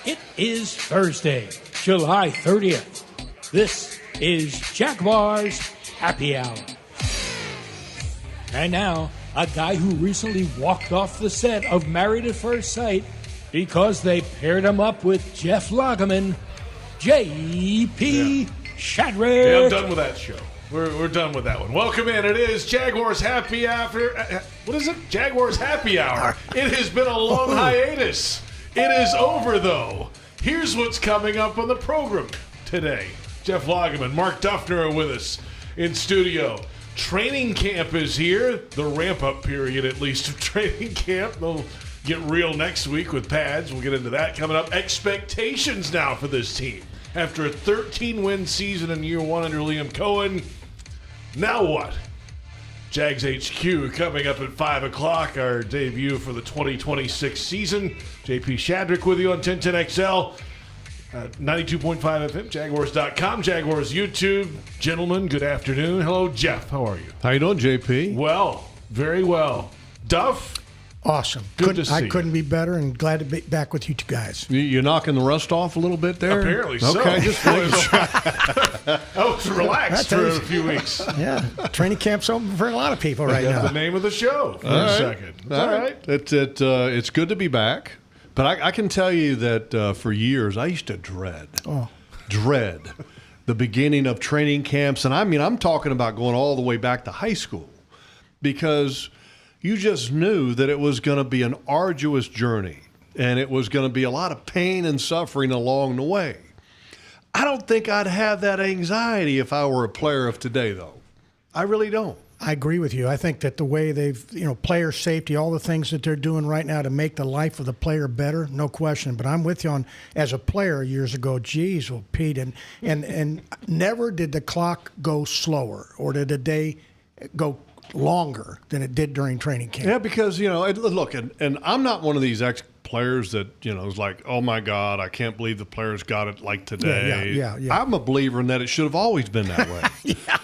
It is Thursday, July 30th. This is Jaguars Happy Hour. And now, a guy who recently walked off the set of Married at First Sight because they paired him up with Jeff Lageman, J.P. Shadrick. Yeah, I'm done with that show. We're done with that one. Welcome in. It is Jaguars Happy Hour. What is it? Jaguars Happy Hour. It has been a long hiatus. It is over, though. Here's what's coming up on the program today. Jeff Lageman, Mark Duffner are with us in studio. Training camp is here. The ramp-up period, at least, of training camp. They'll get real next week with pads. We'll get into that coming up. Expectations now for this team. After a 13-win season in year one under Liam Cohen, now what? Jags HQ coming up at 5 o'clock, our debut for the 2026 season. JP Shadrick with you on 1010XL, 92.5 FM, Jaguars.com, Jaguars YouTube. Gentlemen, good afternoon. Hello, Jeff. How are you? How you doing, JP? Well, very well. Duff? Awesome. Good to see I couldn't be better, and glad to be back with you two guys. You're knocking the rust off a little bit there? Apparently so. Okay, just I was relaxed for a few weeks. Yeah, training camp's open for a lot of people right now. That's the name of the show for a second. All right. It's good to be back. But I can tell you that for years, I used to dread the beginning of training camps. And I mean, I'm talking about going all the way back to high school, because you just knew that it was going to be an arduous journey, and it was going to be a lot of pain and suffering along the way. I don't think I'd have that anxiety if I were a player of today, though. I really don't. I agree with you. I think that the way they've, player safety, all the things that they're doing right now to make the life of the player better, no question. But I'm with you on, as a player years ago, geez, well, Pete, and never did the clock go slower, or did the day go longer than it did during training camp. Yeah, because, look, and I'm not one of these ex-players that, is like, oh, my God, I can't believe the players got it like today. Yeah. I'm a believer in that it should have always been that way. Yeah.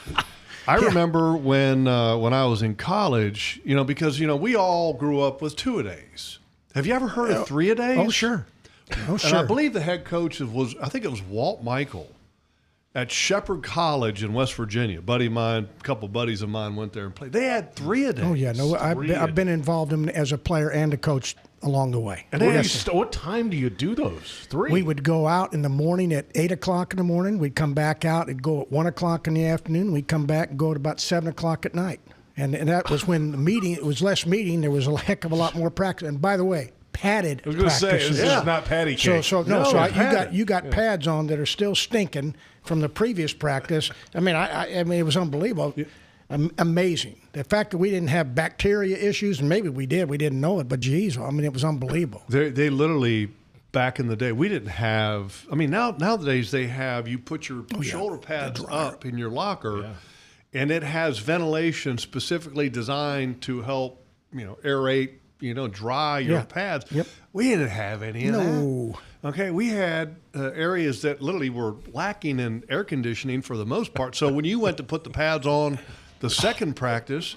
I remember when I was in college, because, we all grew up with two-a-days. Have you ever heard of three-a-days? Oh, sure. And I believe the head coach I think it was Walt Michael at Shepherd College in West Virginia. A couple buddies of mine went there and played. They had three-a-days. Oh, yeah. No, I've been involved in as a player and a coach along the way. And what time do you do those? 3? We would go out in the morning at 8 o'clock in the morning. We'd come back out. It'd go at 1 o'clock in the afternoon. We'd come back and go at about 7 o'clock at night. And that was when the meeting, it was less meeting. There was a heck of a lot more practice. And by the way, padded practices. I was going to say, this is not patty cake. You got pads on that are still stinking from the previous practice. I mean, it was unbelievable. Yeah. Amazing. The fact that we didn't have bacteria issues, and maybe we did, we didn't know it, but geez, it was unbelievable. They literally, back in the day, we didn't have, nowadays they have, you put your shoulder pads up in your locker, and it has ventilation specifically designed to help, aerate, dry your pads. Yep. We didn't have any of that. Okay, we had areas that literally were lacking in air conditioning for the most part. So when you went to put the pads on the second practice,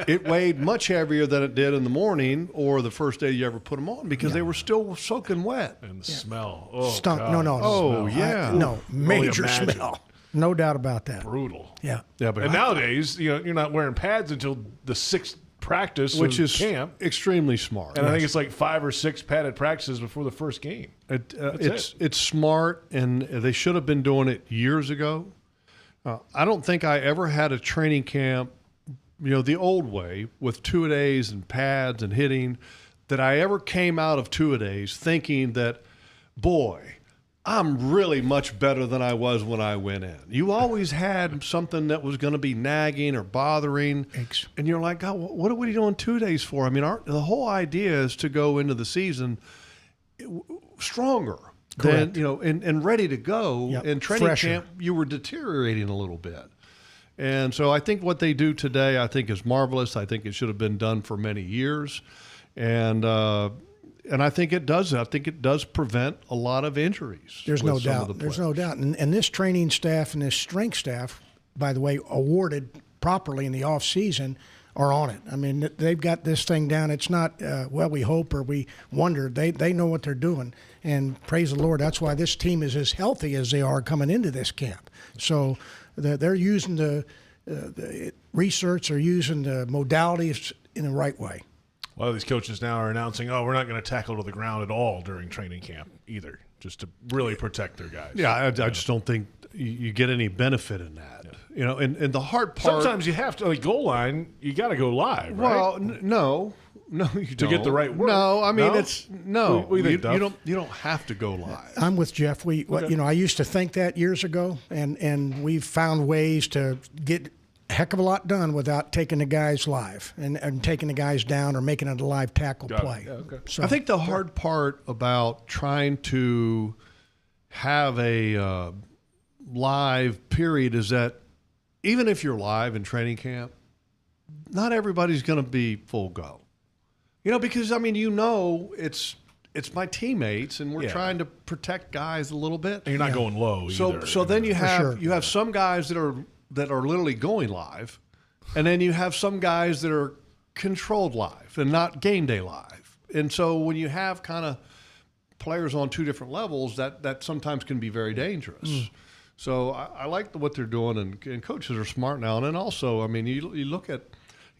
it weighed much heavier than it did in the morning or the first day you ever put them on, because they were still soaking wet. And the smell. Oh, stunk. God. No. Oh, yeah. Major smell. No doubt about that. Brutal. Yeah. But nowadays, you're not wearing pads until the 6th practice, which is camp. Extremely smart. And I think it's like 5 or 6 padded practices before the first game. It's smart, and they should have been doing it years ago. I don't think I ever had a training camp, the old way with two-a-days and pads and hitting, that I ever came out of two-a-days thinking that, boy, I'm really much better than I was when I went in. You always had something that was going to be nagging or bothering, and you're like, God, what are we doing 2 days for? I mean, the whole idea is to go into the season stronger. Correct. Than, and ready to go. Yep. In training Fresher. camp, you were deteriorating a little bit. And so I think what they do today, I think, is marvelous. I think it should have been done for many years. And I think it does. I think it does prevent a lot of injuries. There's no doubt. There's no doubt. And this training staff and this strength staff, by the way, awarded properly in the off season, are on it. I mean, they've got this thing down. It's not, well, we hope or we wonder. They know what they're doing. And praise the Lord, that's why this team is as healthy as they are coming into this camp. So they're using the research, or using the modalities in the right way. A lot of these coaches now are announcing, we're not going to tackle to the ground at all during training camp either, just to really protect their guys. Yeah, I just don't think you get any benefit in that. Yeah. And the hard part. Sometimes you have to, like goal line, you got to go live, right? Well, no, you don't. To get the right work. No, I mean, it's What do you think, Duff? You don't have to go live. I'm with Jeff. I used to think that years ago, and we've found ways to get a heck of a lot done without taking the guys live and taking the guys down or making it a live tackle play. Yeah, okay. So I think the hard part about trying to have a live period is that even if you're live in training camp, not everybody's going to be full go. Because it's my teammates, and we're trying to protect guys a little bit. And you're not going low either. So then you have sure. some guys that are literally going live, and then you have some guys that are controlled live and not game day live. And so when you have kind of players on two different levels, that sometimes can be very dangerous. So I like what they're doing, and coaches are smart now. And then also, I mean, you look at,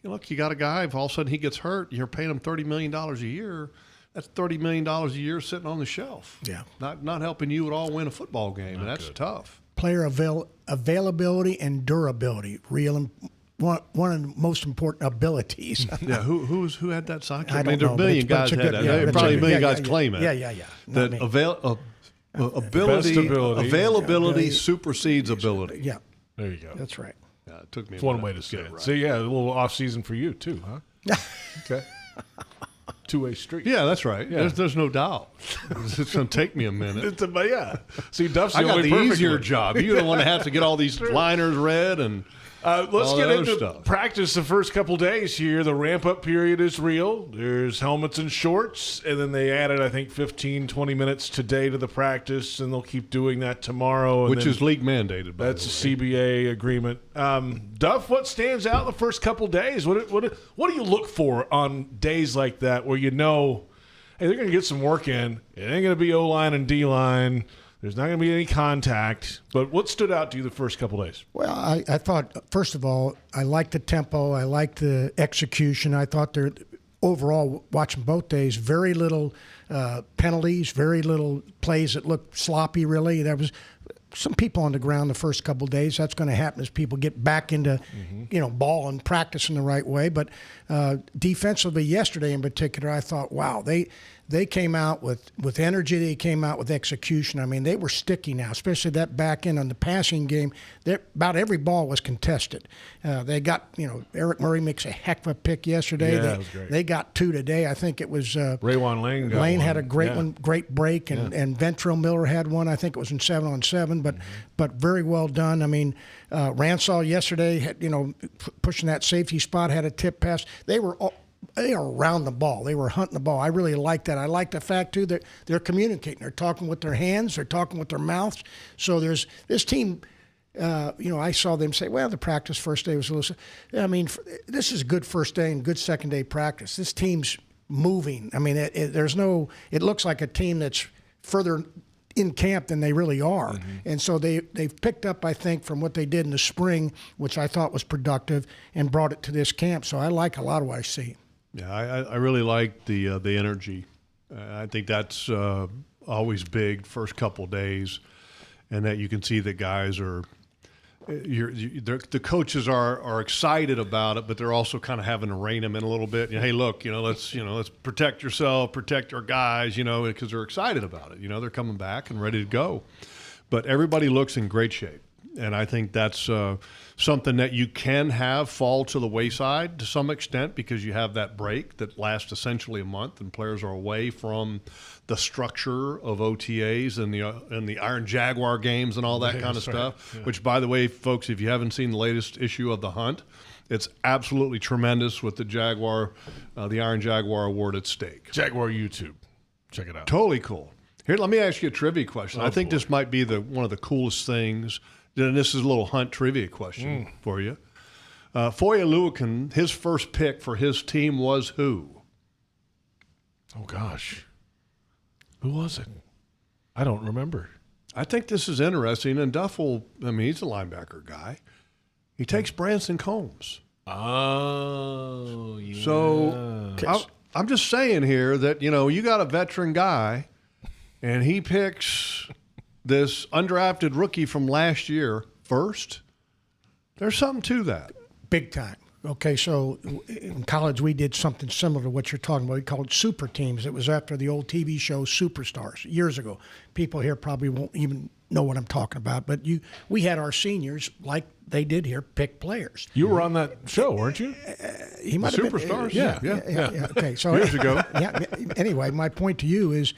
you got a guy, if all of a sudden he gets hurt, you're paying him $30 million a year. That's $30 million a year sitting on the shelf. Yeah. Not helping you at all win a football game, and that's tough. Player availability and durability, one of the most important abilities. Yeah, who had that side? I don't there are know, a million guys but had it's a that. good- yeah, Probably a it's million yeah, guys yeah, claim it. Yeah. That Not me. availability supersedes ability. Yeah, There you go. that's right. Yeah, it took me. That's one way to say it. So, yeah, a little off-season for you, too, huh? Okay. Two-way street. Yeah, that's right. Yeah. There's no doubt. It's going to take me a minute. Yeah. See, Duff's the I got only the perfect easier one. job. You don't want to have to get all these liners read and Let's all get that into other stuff. practice the first couple days here. The ramp-up period is real. There's helmets and shorts, and then they added, I think, 15, 20 minutes today to the practice, and they'll keep doing that tomorrow. And which is league mandated. By that's the a way. CBA agreement. Duff, what stands out the first couple days? What do you look for on days like that where hey, they're going to get some work in. It ain't going to be O-line and D-line. There's not going to be any contact. But what stood out to you the first couple days? Well, I thought, first of all, I liked the tempo. I liked the execution. I thought there, overall, watching both days, very little penalties, very little plays that looked sloppy, really. There was some people on the ground the first couple of days. That's going to happen as people get back into, ball and practice in the right way. But defensively, yesterday in particular, I thought, wow, they came out with energy. They came out with execution. I mean, they were sticky now, especially that back end on the passing game. About every ball was contested. They got, Eric Murray makes a heck of a pick yesterday. Yeah, that was great. They got two today. I think it was Raywan Lane got Lane one. had a great Yeah. one, great break, and Ventrell Miller had one. I think it was in 7-on-7, but very well done. I mean, Ransall yesterday had, pushing that safety spot, had a tip pass. They are around the ball. They were hunting the ball. I really like that. I like the fact, too, that they're communicating. They're talking with their hands. They're talking with their mouths. So there's this team, I saw them say, well, the practice first day was a little – I mean, this is a good first day and good second day practice. This team's moving. I mean, it looks like a team that's further in camp than they really are. Mm-hmm. And so they've picked up, I think, from what they did in the spring, which I thought was productive, and brought it to this camp. So I like a lot of what I see. Yeah, I really like the energy. I think that's always big first couple of days, and that you can see that guys are. The coaches are excited about it, but they're also kind of having to rein them in a little bit. Hey, look, let's protect yourself, protect our guys, because they're excited about it. They're coming back and ready to go. But everybody looks in great shape, and I think that's something that you can have fall to the wayside to some extent because you have that break that lasts essentially a month, and players are away from the structure of OTAs and the Iron Jaguar games and all that kind of stuff, Yeah. Which, by the way, folks, if you haven't seen the latest issue of The Hunt, it's absolutely tremendous with the Iron Jaguar Award at stake. Jaguar YouTube. Check it out. Totally cool. Here, let me ask you a trivia question. Oh, I think boy. this might be one of the coolest things. And this is a little Hunt trivia question for you. Foye-Luakin, his first pick for his team was who? Oh, gosh. Who was it? I don't remember. I think this is interesting, and Duff he's a linebacker guy. He takes Branson Combs. Oh, yeah. So I'm just saying here that, you got a veteran guy, and he picks this undrafted rookie from last year first. There's something to that. Big time. Okay, so in college we did something similar to what you're talking about. We called it super teams. It was after the old TV show Superstars years ago. People here probably won't even know what I'm talking about, but we had our seniors, like they did here, pick players. You were on that show, weren't you? He might have Superstars? Been, yeah. Okay, so years ago. Yeah. Anyway, my point to you is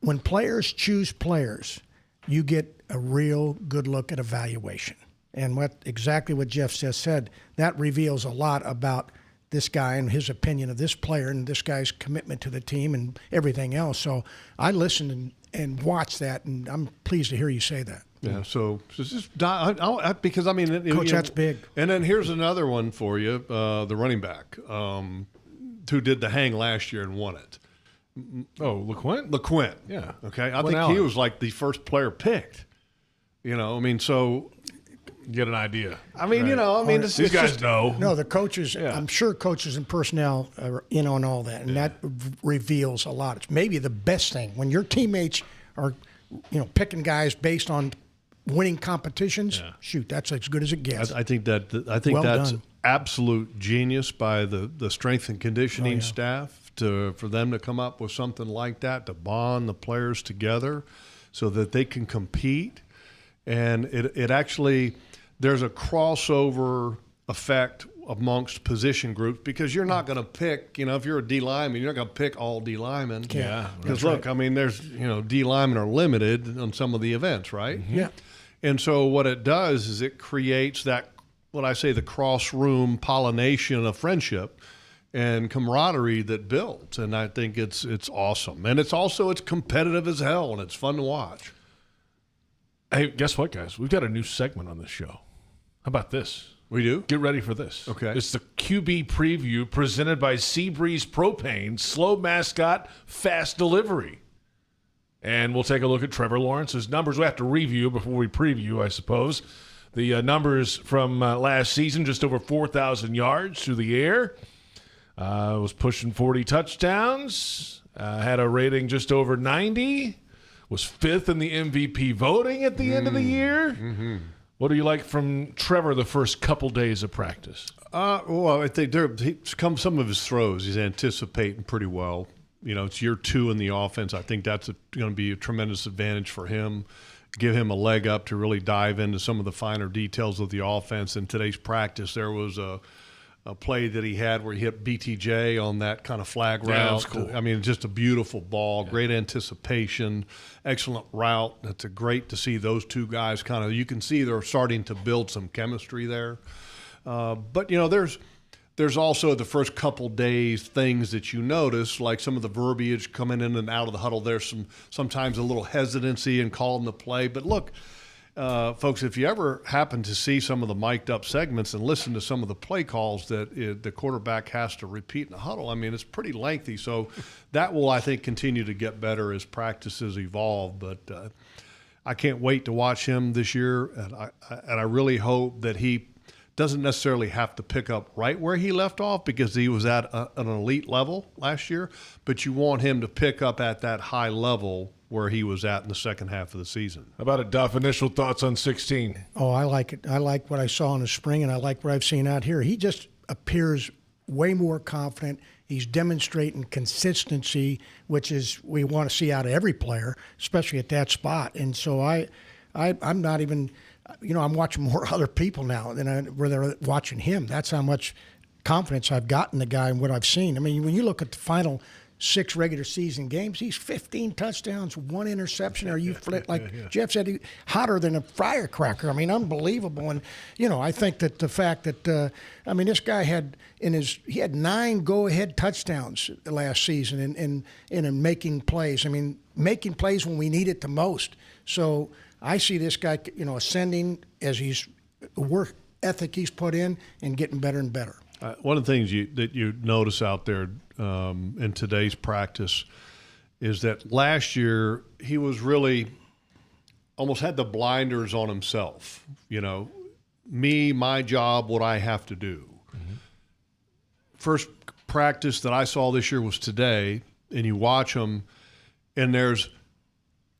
when players choose players, you get a real good look at evaluation. And exactly what Jeff just said, that reveals a lot about this guy and his opinion of this player and this guy's commitment to the team and everything else. So I listened and watched that, and I'm pleased to hear you say that. Yeah, so just because Coach, that's big. And then here's another one for you: the running back who did the hang last year and won it. Oh, LeQuint? LeQuint. Yeah. Okay, I think he was like the first player picked. So. Get an idea. These guys know. No, the coaches, I'm sure coaches and personnel are in on all that, and that reveals a lot. It's maybe the best thing when your teammates are, picking guys based on winning competitions. Yeah. Shoot, that's as good as it gets. I think that's done. Absolute genius by the strength and conditioning staff for them to come up with something like that, to bond the players together so that they can compete. And it actually, there's a crossover effect amongst position groups because you're not going to pick, if you're a D lineman, you're not going to pick all D linemen. Yeah. Because look, there's, D linemen are limited on some of the events, right? Mm-hmm. Yeah. And so what it does is it creates that, what I say, the cross-room pollination of friendship and camaraderie that builds. And I think it's awesome. And it's competitive as hell, and it's fun to watch. Hey, guess what, guys? We've got a new segment on this show. How about this? We do? Get ready for this. Okay. It's the QB preview presented by Seabreeze Propane, slow mascot, fast delivery. And we'll take a look at Trevor Lawrence's numbers. We have to review before we preview, I suppose. The numbers from last season, just over 4,000 yards through the air. Was pushing 40 touchdowns. Had a rating just over 90. Was fifth in the MVP voting at the end of the year. Mm-hmm. What do you like from Trevor the first couple days of practice? I think some of his throws he's anticipating pretty well. It's year 2 in the offense. I think that's going to be a tremendous advantage for him. Give him a leg up to really dive into some of the finer details of the offense. In today's practice, there was a play that he had where he hit BTJ on that kind of flag route. Yeah, that was cool. Just a beautiful ball, great anticipation, excellent route. It's great to see those two guys you can see they're starting to build some chemistry there. But there's also the first couple days things that you notice, like some of the verbiage coming in and out of the huddle. There's sometimes a little hesitancy in calling the play. But look, folks, if you ever happen to see some of the mic'd up segments and listen to some of the play calls that the quarterback has to repeat in the huddle, it's pretty lengthy. So that will, I think, continue to get better as practices evolve. But I can't wait to watch him this year, and I really hope that he doesn't necessarily have to pick up right where he left off because he was at an elite level last year, but you want him to pick up at that high level where he was at in the second half of the season. How about it, Duff? Initial thoughts on 16? Oh, I like it. I like what I saw in the spring, and I like what I've seen out here. He just appears way more confident. He's demonstrating consistency, which is we want to see out of every player, especially at that spot. And so I'm not even – I'm watching more other people now than where they're watching him. That's how much confidence I've got in the guy and what I've seen. When you look at the final 6 regular season games, he's 15 touchdowns, 1 interception. Are you Jeff said, hotter than a firecracker. Unbelievable. And I think that the fact that this guy had he had 9 go-ahead touchdowns last season in making plays. Making plays when we need it the most. So I see this guy, ascending as he's ethic he's put in and getting better and better. One of the things that you notice out there in today's practice is that last year he was really almost had the blinders on himself. Me, my job, what I have to do. Mm-hmm. First practice that I saw this year was today, and you watch him, and there's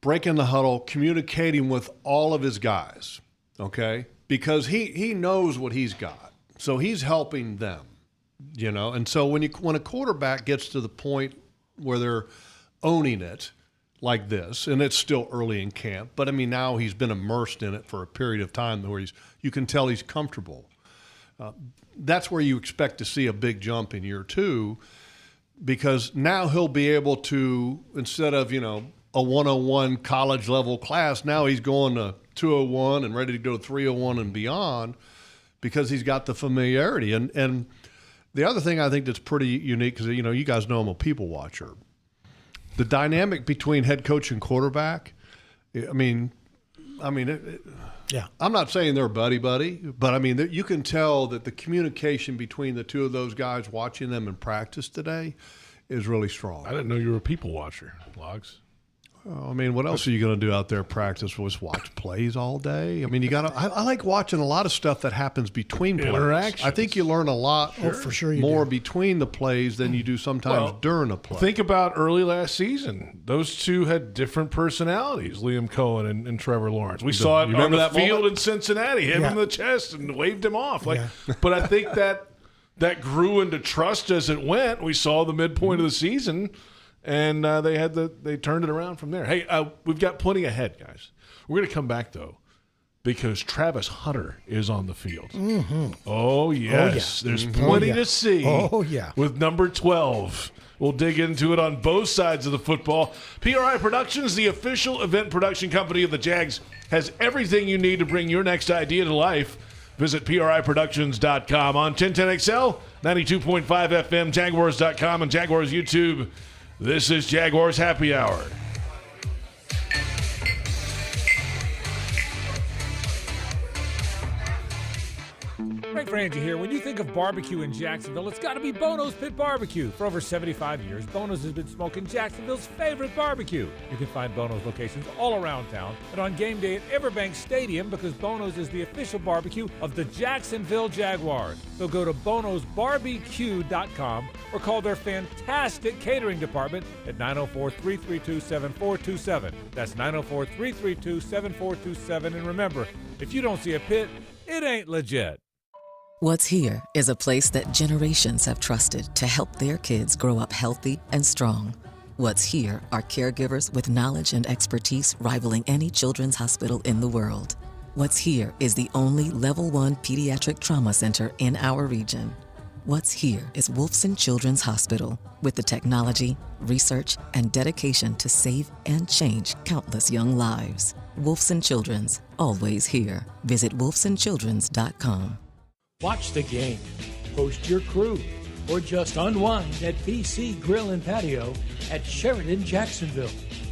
breaking the huddle, communicating with all of his guys, okay? Because he knows what he's got. So he's helping them, And so when a quarterback gets to the point where they're owning it like this, and it's still early in camp, but now he's been immersed in it for a period of time where you can tell he's comfortable. That's where you expect to see a big jump in year 2, because now he'll be able to, instead of, a 101 college level class, now he's going to 201 and ready to go to 301 and beyond, because he's got the familiarity. And the other thing I think that's pretty unique, because, you guys know I'm a people watcher. The dynamic between head coach and quarterback, yeah. I'm not saying they're buddy-buddy, but, you can tell that the communication between the two of those guys watching them in practice today is really strong. I didn't know you were a people watcher, Logs. What else are you going to do out there? Practice was watch plays all day. I like watching a lot of stuff that happens between plays. Interactions. I think you learn a lot for sure more between the plays than you do sometimes during a play. Think about early last season. Those two had different personalities, Liam Cohen and Trevor Lawrence. We saw it on the field in Cincinnati, hit him in the chest and waved him off. But I think that grew into trust as it went. We saw the midpoint of the season. And they turned it around from there. Hey, we've got plenty ahead, guys. We're going to come back, though, because Travis Hunter is on the field. Mm-hmm. Oh, yes. There's plenty to see with number 12. We'll dig into it on both sides of the football. PRI Productions, the official event production company of the Jags, has everything you need to bring your next idea to life. Visit PRIProductions.com on 1010XL, 92.5 FM, Jaguars.com, and Jaguars YouTube. This is Jaguars Happy Hour. Frank Frangie here. When you think of barbecue in Jacksonville, it's got to be Bono's Pit Barbecue. For over 75 years, Bono's has been smoking Jacksonville's favorite barbecue. You can find Bono's locations all around town and on game day at Everbank Stadium, because Bono's is the official barbecue of the Jacksonville Jaguars. So go to bonosbarbecue.com or call their fantastic catering department at 904-332-7427. That's 904-332-7427. And remember, if you don't see a pit, it ain't legit. What's Here is a place that generations have trusted to help their kids grow up healthy and strong. What's Here are caregivers with knowledge and expertise rivaling any children's hospital in the world. What's Here is the only Level 1 pediatric trauma center in our region. What's Here is Wolfson Children's Hospital, with the technology, research, and dedication to save and change countless young lives. Wolfson Children's, always here. Visit wolfsonchildrens.com. Watch the game, host your crew, or just unwind at BC Grill and Patio at Sheridan Jacksonville,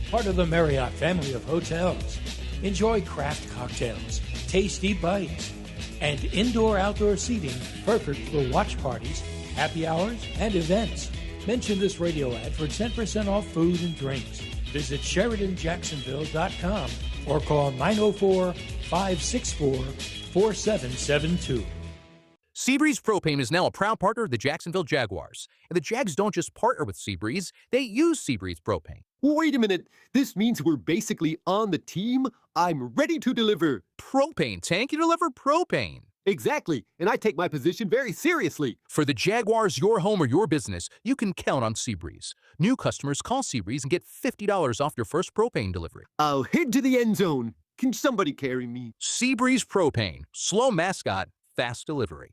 part of the Marriott family of hotels. Enjoy craft cocktails, tasty bites, and indoor-outdoor seating perfect for watch parties, happy hours, and events. Mention this radio ad for 10% off food and drinks. Visit SheridanJacksonville.com or call 904-564-4772. Seabreeze Propane is now a proud partner of the Jacksonville Jaguars. And the Jags don't just partner with Seabreeze, they use Seabreeze Propane. Wait a minute. This means we're basically on the team? I'm ready to deliver. Propane tank? You deliver propane. Exactly, and I take my position very seriously. For the Jaguars, your home or your business, you can count on Seabreeze. New customers call Seabreeze and get $50 off your first propane delivery. I'll head to the end zone. Can somebody carry me? Seabreeze Propane. Slow mascot, fast delivery.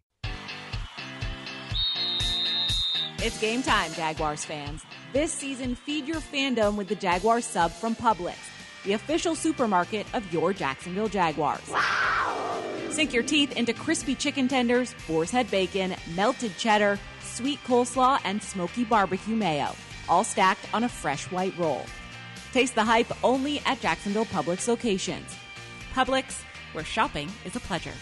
It's game time, Jaguars fans. This season, feed your fandom with the Jaguars sub from Publix, the official supermarket of your Jacksonville Jaguars. Wow. Sink your teeth into crispy chicken tenders, boar's head bacon, melted cheddar, sweet coleslaw, and smoky barbecue mayo, all stacked on a fresh white roll. Taste the hype only at Jacksonville Publix locations. Publix, where shopping is a pleasure.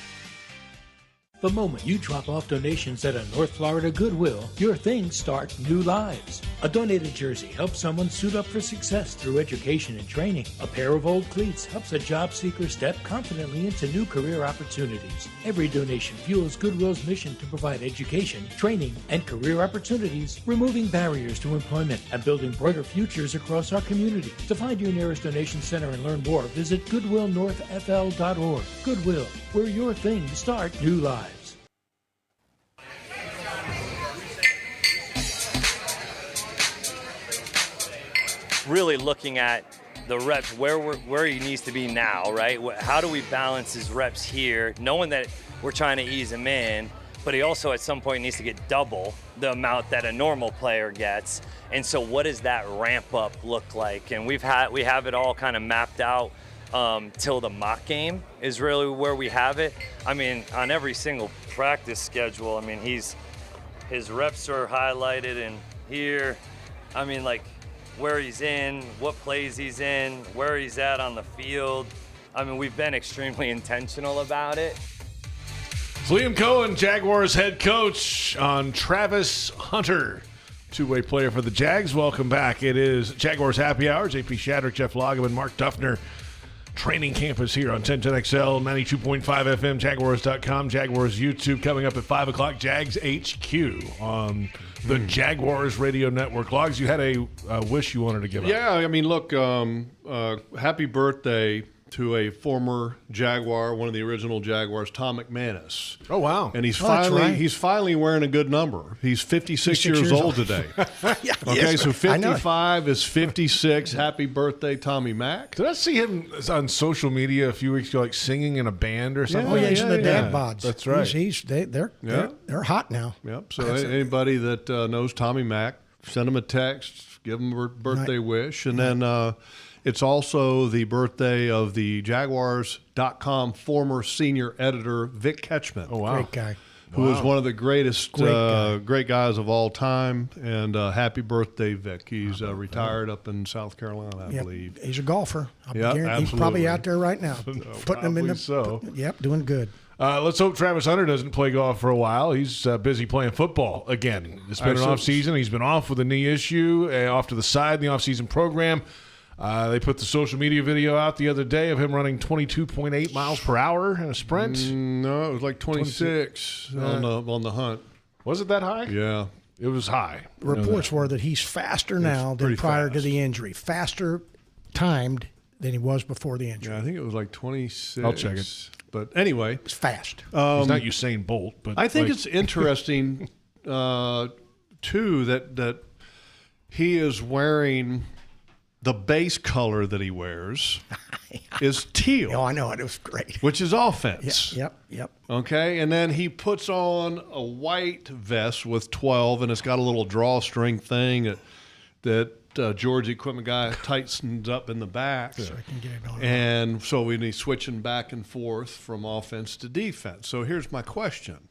The moment you drop off donations at a North Florida Goodwill, your things start new lives. A donated jersey helps someone suit up for success through education and training. A pair of old cleats helps a job seeker step confidently into new career opportunities. Every donation fuels Goodwill's mission to provide education, training, and career opportunities, removing barriers to employment and building brighter futures across our community. To find your nearest donation center and learn more, visit goodwillnorthfl.org. Goodwill, where your things start new lives. Really looking at the reps, where he needs to be now, right? How do we balance his reps here, knowing that we're trying to ease him in, but he also at some point needs to get double the amount that a normal player gets. And so what does that ramp up look like? And we have it all kind of mapped out till the mock game is really where we have it. I mean, on every single practice schedule, I mean, his reps are highlighted in here. I mean, like, where he's in, what plays he's in, where he's at on the field. I mean, we've been extremely intentional about it. It's Liam Cohen, Jaguars head coach, on Travis Hunter, two-way player for the Jags. Welcome back. It is Jaguars Happy Hour. JP Shadrick, Jeff Lageman, Mark Duffner. Training campus here on 1010XL, 92.5 FM, Jaguars.com, Jaguars YouTube. Coming up at 5 o'clock, Jags HQ on the Jaguars Radio Network. Logs, you had a wish you wanted to give up. Yeah, I mean, look, happy birthday to a former Jaguar, one of the original Jaguars, Tom McManus. Oh, wow. And he's finally wearing a good number. He's 56 years old today. Yeah, okay, yes, so 55 is 56. Happy birthday, Tommy Mack. Did I see him on social media a few weeks ago, like singing in a band or something? Oh, yeah, he's in the dad bods. That's right. They're hot now. Yep. So anybody that knows Tommy Mack, send him a text, give him a birthday wish. And then it's also the birthday of the Jaguars.com former senior editor, Vic Ketchman. Oh, wow. Great guy. Who is one of the greatest great guys of all time. And happy birthday, Vic. He's retired up in South Carolina, I believe. He's a golfer. Absolutely. He's probably out there right now. Putting him in the doing good. Let's hope Travis Hunter doesn't play golf for a while. He's busy playing football again. It's been an off-season. He's been off with a knee issue, off to the side in the off-season program. They put the social media video out the other day of him running 22.8 miles per hour in a sprint. No, it was like 26 on the hunt. Was it that high? Yeah. It was high. Reports were that he's faster now than prior to the injury. Faster timed than he was before the injury. Yeah, I think it was like 26. I'll check it. But anyway. It's fast. He's not Usain Bolt. But I think it's interesting, too, that he is wearing – the base color that he wears is teal. Oh, I know it. It was great. Which is offense. Yep. Okay, and then he puts on a white vest with 12, and it's got a little drawstring thing that George equipment guy tightens up in the back. So I can get it on. And so he's switching back and forth from offense to defense. So here's my question.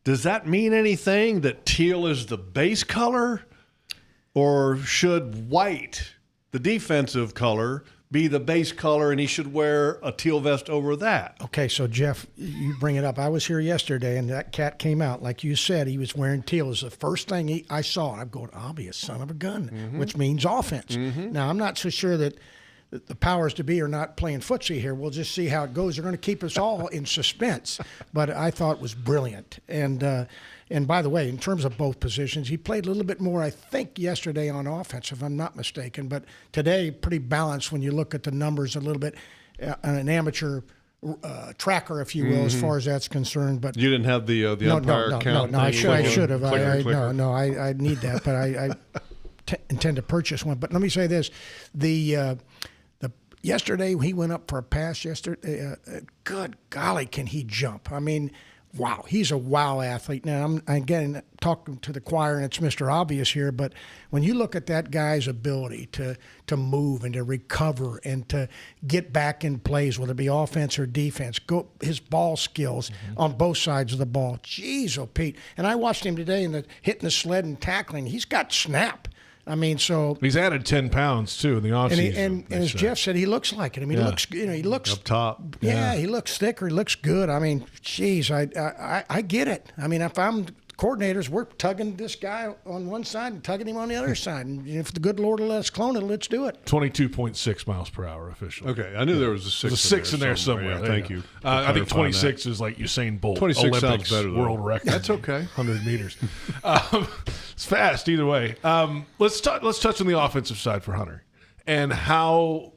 Does that mean anything that teal is the base color? Or should white, the defensive color, be the base color and he should wear a teal vest over that? Okay, so Jeff, you bring it up. I was here yesterday and that cat came out. Like you said, he was wearing teal. It was the first thing I saw. And I'm going, I'll be a son of a gun, which means offense. Now, I'm not so sure that the powers to be are not playing footsie here. We'll just see how it goes. They're going to keep us all in suspense. But I thought it was brilliant. And by the way, in terms of both positions, he played a little bit more, I think, yesterday on offense, if I'm not mistaken. But today, pretty balanced when you look at the numbers a little bit, an amateur tracker, if you will, as far as that's concerned. But you didn't have the umpire count? No, I should have. I need that, but I intend to purchase one. But let me say this: yesterday he went up for a pass. Yesterday, good golly, can he jump? I mean. Wow, he's a wow athlete. Now, I'm again talking to the choir, and it's Mr. Obvious here, but when you look at that guy's ability to move and to recover and to get back in plays, whether it be offense or defense, his ball skills on both sides of the ball. Jeez, oh, Pete. And I watched him today hitting the sled and tackling. He's got snap. I mean, so he's added 10 pounds too in the offseason. And as Jeff said, he looks like it. I mean, he looks up top. Yeah, he looks thicker. He looks good. I mean, geez, I get it. I mean, if I'm coordinators, we're tugging this guy on one side and tugging him on the other side. And if the good Lord will let us clone it, let's do it. 22.6 miles per hour officially. Okay, I knew there was a 6. There's a 6 in there somewhere. Yeah, thank you. I think 26 is like Usain Bolt. 26 Olympics sounds better, world record. That's okay. 100 meters. It's fast either way. Let's touch on the offensive side for Hunter and how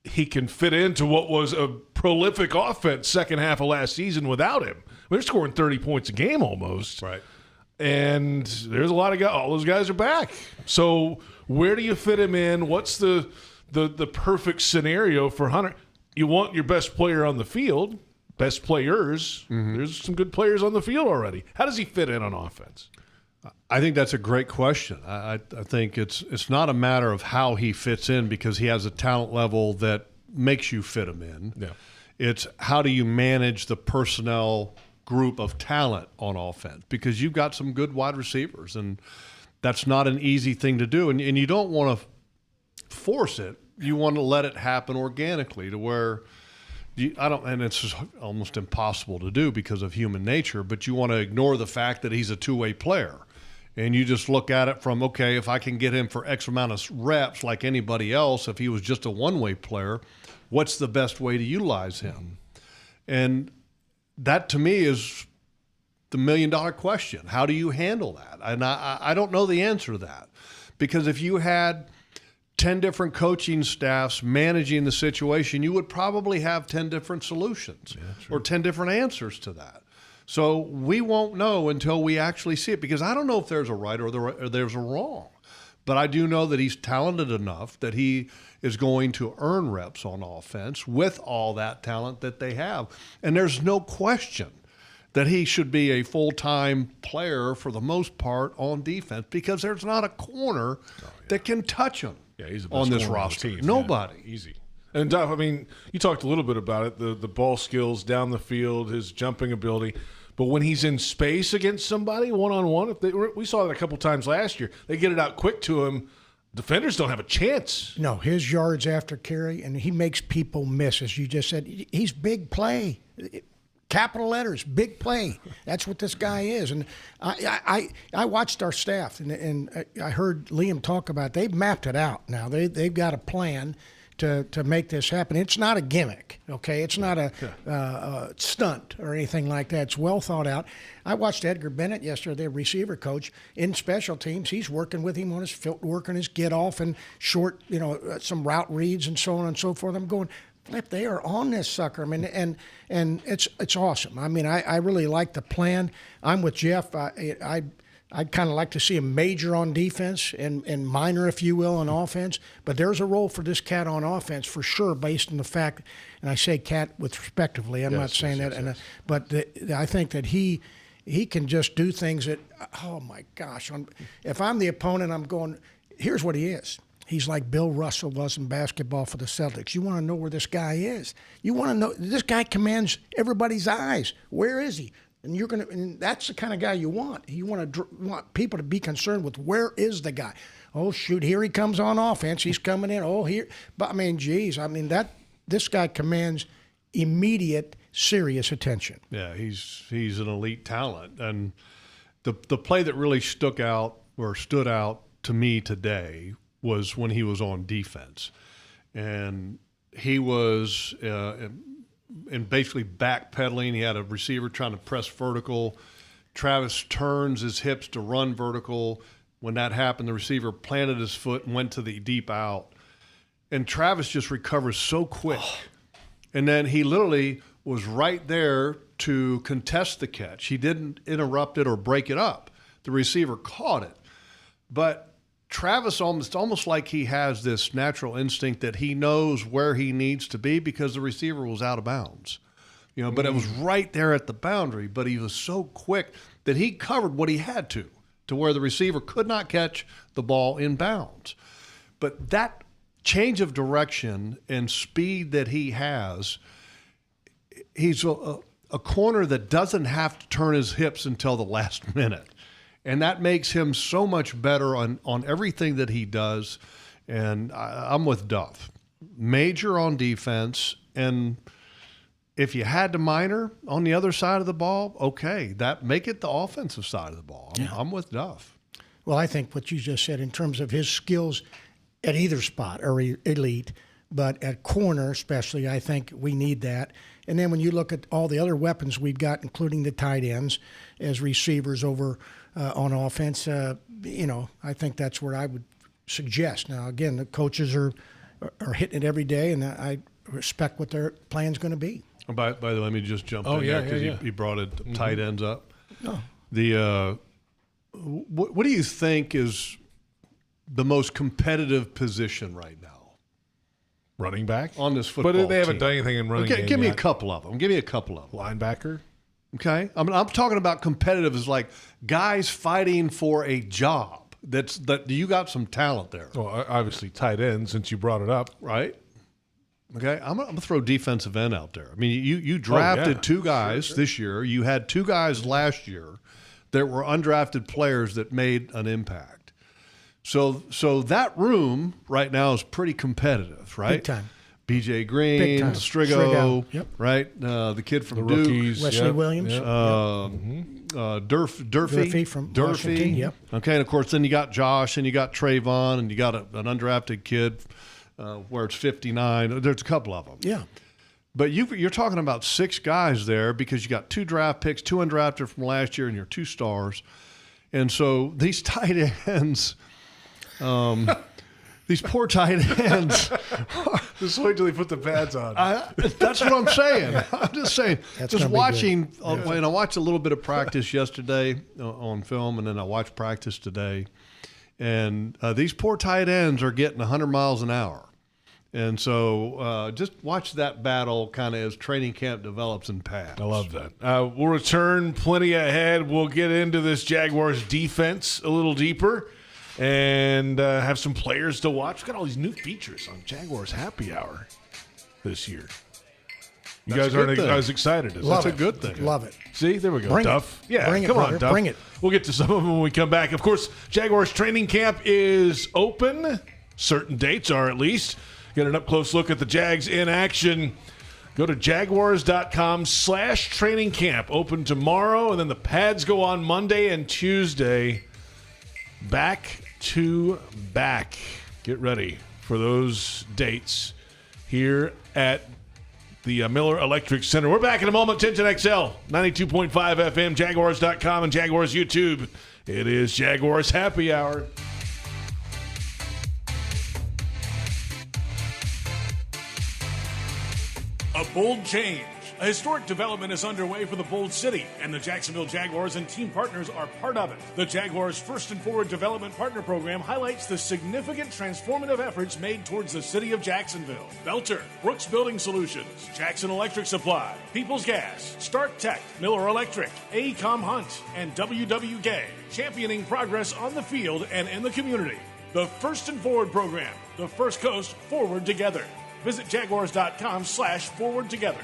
he can fit into what was a prolific offense second half of last season without him. They're scoring 30 points a game almost. Right. And there's a lot of guys. All those guys are back. So where do you fit him in? What's the perfect scenario for Hunter? You want your best player on the field, best players. Mm-hmm. There's some good players on the field already. How does he fit in on offense? I think that's a great question. I think it's not a matter of how he fits in because he has a talent level that makes you fit him in. Yeah. It's how do you manage the personnel group of talent on offense because you've got some good wide receivers, and that's not an easy thing to do. And you don't want to force it. You want to let it happen organically to where and it's just almost impossible to do because of human nature, but you want to ignore the fact that he's a two-way player. And you just look at it from, okay, if I can get him for X amount of reps like anybody else, if he was just a one-way player, what's the best way to utilize him? And that, to me, is the million-dollar question. How do you handle that? And I don't know the answer to that. Because if you had 10 different coaching staffs managing the situation, you would probably have 10 different solutions or 10 different answers to that. So we won't know until we actually see it because I don't know if there's a right or there's a wrong. But I do know that he's talented enough that he is going to earn reps on offense with all that talent that they have. And there's no question that he should be a full-time player for the most part on defense because there's not a corner that can touch him he's the best on this corner roster. on the team. Nobody. Yeah, easy. And Duff, I mean, you talked a little bit about it, the ball skills down the field, his jumping ability. But when he's in space against somebody one-on-one, we saw that a couple times last year. They get it out quick to him. Defenders don't have a chance. No, his yards after carry, and he makes people miss, as you just said. He's big play. Capital letters, big play. That's what this guy is. And I watched our staff, and I heard Liam talk about it. They've mapped it out now. They've got a plan to make this happen. It's not a gimmick, okay? It's not a stunt or anything like that. It's well thought out. I watched Edgar Bennett yesterday, the receiver coach, in special teams. He's working with him on his footwork and his get off and short, some route reads and so on and so forth. I'm going, Flip, they are on this sucker. I mean, and it's awesome. I mean, I really like the plan. I'm with Jeff. I'd kind of like to see him major on defense and minor, if you will, on offense. But there's a role for this cat on offense for sure, based on the fact, and I say cat with respectively. I'm not saying that. But I think that he can just do things that, oh, my gosh. If I'm the opponent, I'm going, here's what he is. He's like Bill Russell was in basketball for the Celtics. You want to know where this guy is. You want to know, this guy commands everybody's eyes. Where is he? And that's the kind of guy you want. You want people to be concerned with where is the guy. Oh shoot, here he comes on offense. He's coming in. Oh here, but I mean, geez, this guy commands immediate, serious attention. Yeah, he's an elite talent, and the play that really stood out to me today was when he was on defense, and he was. And basically backpedaling. He had a receiver trying to press vertical. Travis turns his hips to run vertical. When that happened, the receiver planted his foot and went to the deep out. And Travis just recovers so quick. And then he literally was right there to contest the catch. He didn't interrupt it or break it up. The receiver caught it. But Travis almost like he has this natural instinct that he knows where he needs to be because the receiver was out of bounds. But it was right there at the boundary, but he was so quick that he covered what he had to where the receiver could not catch the ball in bounds. But that change of direction and speed that he has, he's a corner that doesn't have to turn his hips until the last minute. And that makes him so much better on everything that he does. And I'm with Duff. Major on defense, and if you had to minor on the other side of the ball, okay, that make it the offensive side of the ball. I'm with Duff. Well, I think what you just said in terms of his skills at either spot are elite, but at corner especially, I think we need that. And then when you look at all the other weapons we've got, including the tight ends as receivers over on offense, I think that's where I would suggest. Now, again, the coaches are hitting it every day, and I respect what their plan's going to be. By the way, let me just jump in there because you brought it tight ends up. Oh. What do you think is the most competitive position right now? Running back on this football team. But they haven't done anything in running game Give me yet. a couple of them. Linebacker. Okay. I mean, I'm talking about competitive as like guys fighting for a job. That you got some talent there. Well, obviously tight end since you brought it up. Right. Okay. I'm going to throw defensive end out there. I mean, you drafted two guys this year. You had two guys last year that were undrafted players that made an impact. So that room right now is pretty competitive, right? Big time. BJ Green, Big time. Strigo, Yep. right? The kid from the Duke. rookies. Wesley Williams. Durfee from Washington. Yep. Okay, and of course then you got Josh and you got Trayvon and you got an undrafted kid where it's 59. There's a couple of them. Yeah. But you're talking about 6 guys there because you got 2 draft picks, 2 undrafted from last year, and your 2 stars. And so these tight ends, these poor tight ends. Just wait till they put the pads on. That's what I'm saying. I'm just saying. That's just gonna be watching, good. and I watched a little bit of practice yesterday on film, and then I watched practice today. And these poor tight ends are getting 100 miles an hour. And so just watch that battle kind of as training camp develops in pads. I love that. We'll return plenty ahead. We'll get into this Jaguars defense a little deeper and have some players to watch. We've got all these new features on Jaguars Happy Hour this year. You guys aren't as excited as That's a good thing. Love it. See, there we go. Bring Duff. it. Yeah, Bring it, come brother. on, Duff. Bring it. We'll get to some of them when we come back. Of course, Jaguars training camp is open. Certain dates are at least. Get an up-close look at the Jags in action. Go to jaguars.com/training camp. Open tomorrow, and then the pads go on Monday and Tuesday. Back to back. Get ready for those dates here at the Miller Electric Center. We're back in a moment. 1010XL, 92.5 FM, Jaguars.com, and Jaguars YouTube. It is Jaguars Happy Hour. A bold change. A historic development is underway for the Bold City, and the Jacksonville Jaguars and team partners are part of it. The Jaguars' First and Forward Development Partner Program highlights the significant transformative efforts made towards the city of Jacksonville. Belter, Brooks Building Solutions, Jackson Electric Supply, People's Gas, Start Tech, Miller Electric, AECOM Hunt, and WW Gay, championing progress on the field and in the community. The First and Forward Program, the First Coast Forward Together. Visit jaguars.com/forward together.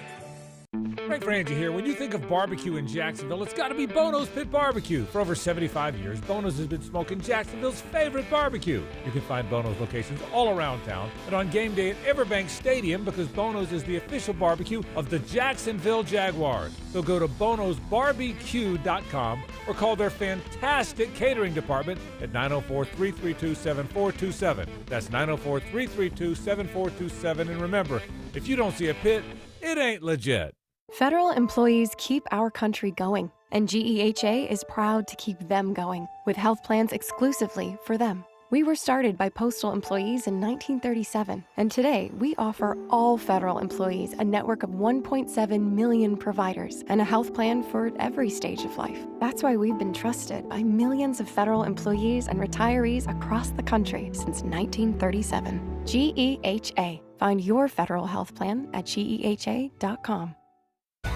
Frank Frangie here. When you think of barbecue in Jacksonville, it's got to be Bono's Pit Barbecue. For over 75 years, Bono's has been smoking Jacksonville's favorite barbecue. You can find Bono's locations all around town and on game day at Everbank Stadium because Bono's is the official barbecue of the Jacksonville Jaguars. So go to bonosbarbecue.com or call their fantastic catering department at 904-332-7427. That's 904-332-7427. And remember, if you don't see a pit, it ain't legit. Federal employees keep our country going, and GEHA is proud to keep them going with health plans exclusively for them. We were started by postal employees in 1937, and today we offer all federal employees a network of 1.7 million providers and a health plan for every stage of life. That's why we've been trusted by millions of federal employees and retirees across the country since 1937. GEHA. Find your federal health plan at GEHA.com.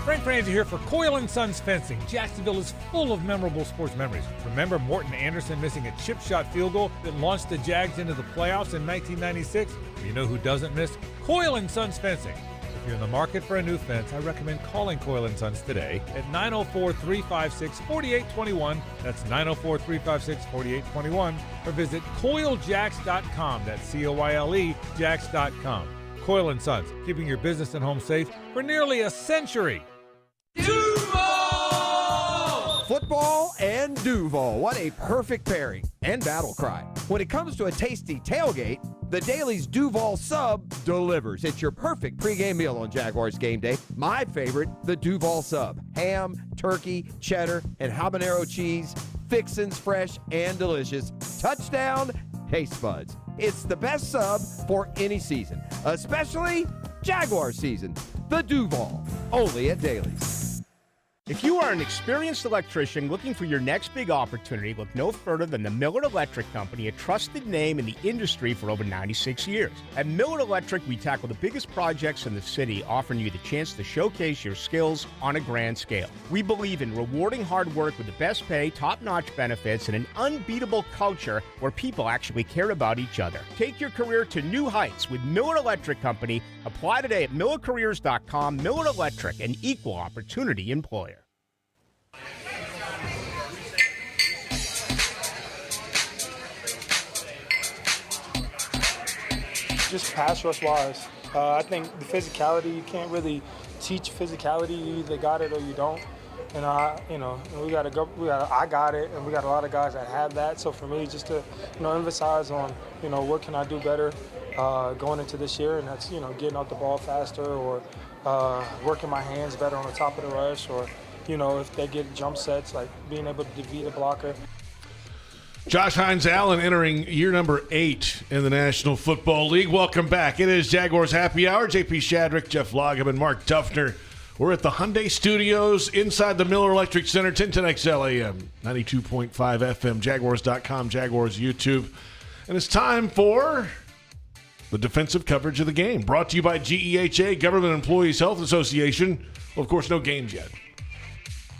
Frank Frangie here for Coyle & Sons Fencing. Jacksonville is full of memorable sports memories. Remember Morton Anderson missing a chip shot field goal that launched the Jags into the playoffs in 1996? You know who doesn't miss? Coyle & Sons Fencing. If you're in the market for a new fence, I recommend calling Coyle & Sons today at 904-356-4821. That's 904-356-4821. Or visit CoyleJacks.com. That's C-O-Y-L-E, Jacks.com. Coyle & Sons, keeping your business and home safe for nearly a century. Football and Duval. What a perfect pairing and battle cry. When it comes to a tasty tailgate, the Dailies Duval Sub delivers. It's your perfect pregame meal on Jaguars game day. My favorite, the Duval Sub. Ham, turkey, cheddar, and habanero cheese. Fixins fresh and delicious. Touchdown, taste buds. It's the best sub for any season, especially Jaguar season. The Duval, only at Dailies. If you are an experienced electrician looking for your next big opportunity, look no further than the Miller Electric Company, a trusted name in the industry for over 96 years. At Miller Electric, we tackle the biggest projects in the city, offering you the chance to showcase your skills on a grand scale. We believe in rewarding hard work with the best pay, top-notch benefits, and an unbeatable culture where people actually care about each other. Take your career to new heights with Miller Electric Company. Apply today at millercareers.com. Miller Electric, an equal opportunity employer. Just pass rush wise, I think the physicality, you can't really teach physicality. You either got it or you don't. And I got it, and we got a lot of guys that have that. So for me, just to emphasize on what can I do better going into this year, and that's getting out the ball faster, or working my hands better on the top of the rush, or if they get jump sets, like being able to defeat a blocker. Josh Hines-Allen entering year number 8 in the National Football League. Welcome back. It is Jaguars Happy Hour. JP Shadrick, Jeff Lageman, Mark Duffner. We're at the Hyundai Studios inside the Miller Electric Center, 1010XL AM, 92.5 FM, Jaguars.com, Jaguars YouTube. And it's time for the defensive coverage of the game, brought to you by GEHA, Government Employees Health Association. Well, of course, no games yet.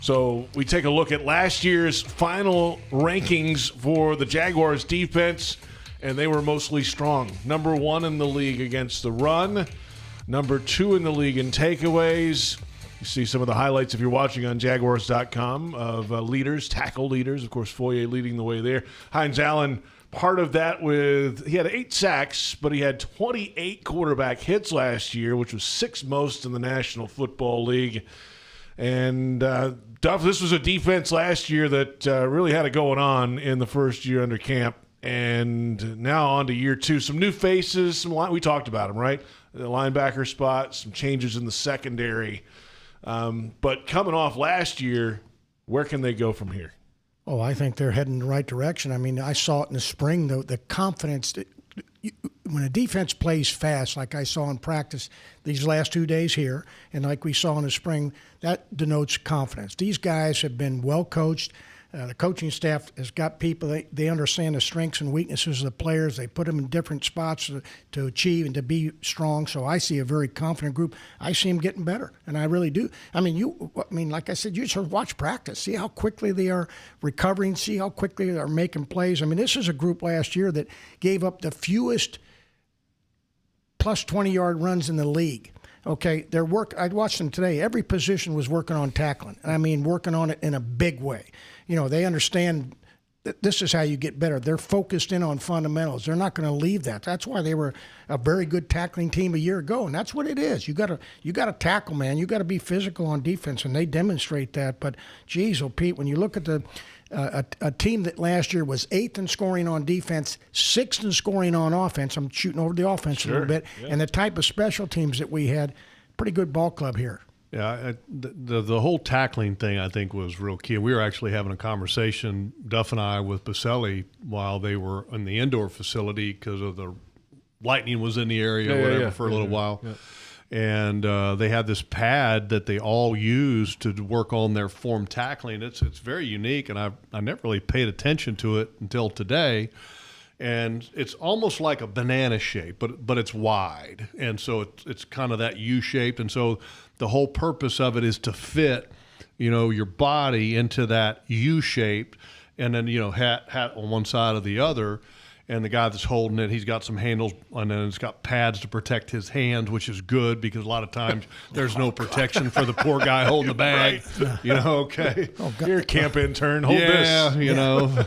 So we take a look at last year's final rankings for the Jaguars defense, and they were mostly strong. Number 1 in the league against the run, number 2 in the league in takeaways. You see some of the highlights if you're watching on Jaguars.com of leaders, tackle leaders. Of course, Foye leading the way there. Hines-Allen, part of that he had 8 sacks, but he had 28 quarterback hits last year, which was 6th most in the National Football League. And Duff, this was a defense last year that really had it going on in the first year under camp. And now on to year 2. Some new faces. We talked about them, right? The linebacker spot, some changes in the secondary. But coming off last year, where can they go from here? Oh, I think they're heading in the right direction. I mean, I saw it in the spring, the confidence that when a defense plays fast, like I saw in practice these last 2 days here, and like we saw in the spring, that denotes confidence. These guys have been well coached. The coaching staff has got people, they understand the strengths and weaknesses of the players. They put them in different spots to achieve and to be strong. So I see a very confident group. I see them getting better, and I really do. I mean, like I said, you just watch practice. See how quickly they are recovering. See how quickly they are making plays. I mean, this is a group last year that gave up the fewest plus 20-yard runs in the league. Okay, I watched them today. Every position was working on tackling. I mean, working on it in a big way. They understand that this is how you get better. They're focused in on fundamentals. They're not going to leave that. That's why they were a very good tackling team a year ago, and that's what it is. You got to tackle, man. You got to be physical on defense, and they demonstrate that. But, geez, Pete, when you look at a team that last year was 8th in scoring on defense, 6th in scoring on offense. I'm shooting over the offense a little bit. Yeah. And the type of special teams that we had, pretty good ball club here. Yeah, the whole tackling thing, I think, was real key. We were actually having a conversation, Duff and I, with Boselli while they were in the indoor facility because of the lightning was in the area for a little while. Yeah. And they had this pad that they all use to work on their form tackling. It's very unique, and I never really paid attention to it until today. And it's almost like a banana shape, but it's wide, and so it's kind of that U-shaped. And so the whole purpose of it is to fit, your body into that U-shape, and then hat on one side or the other. and the guy that's holding it, he's got some handles, and then it's got pads to protect his hands, which is good because a lot of times there's no protection for the poor guy holding the bag. Right. You know, okay. You're a camp intern. Hold this. Yeah, you know.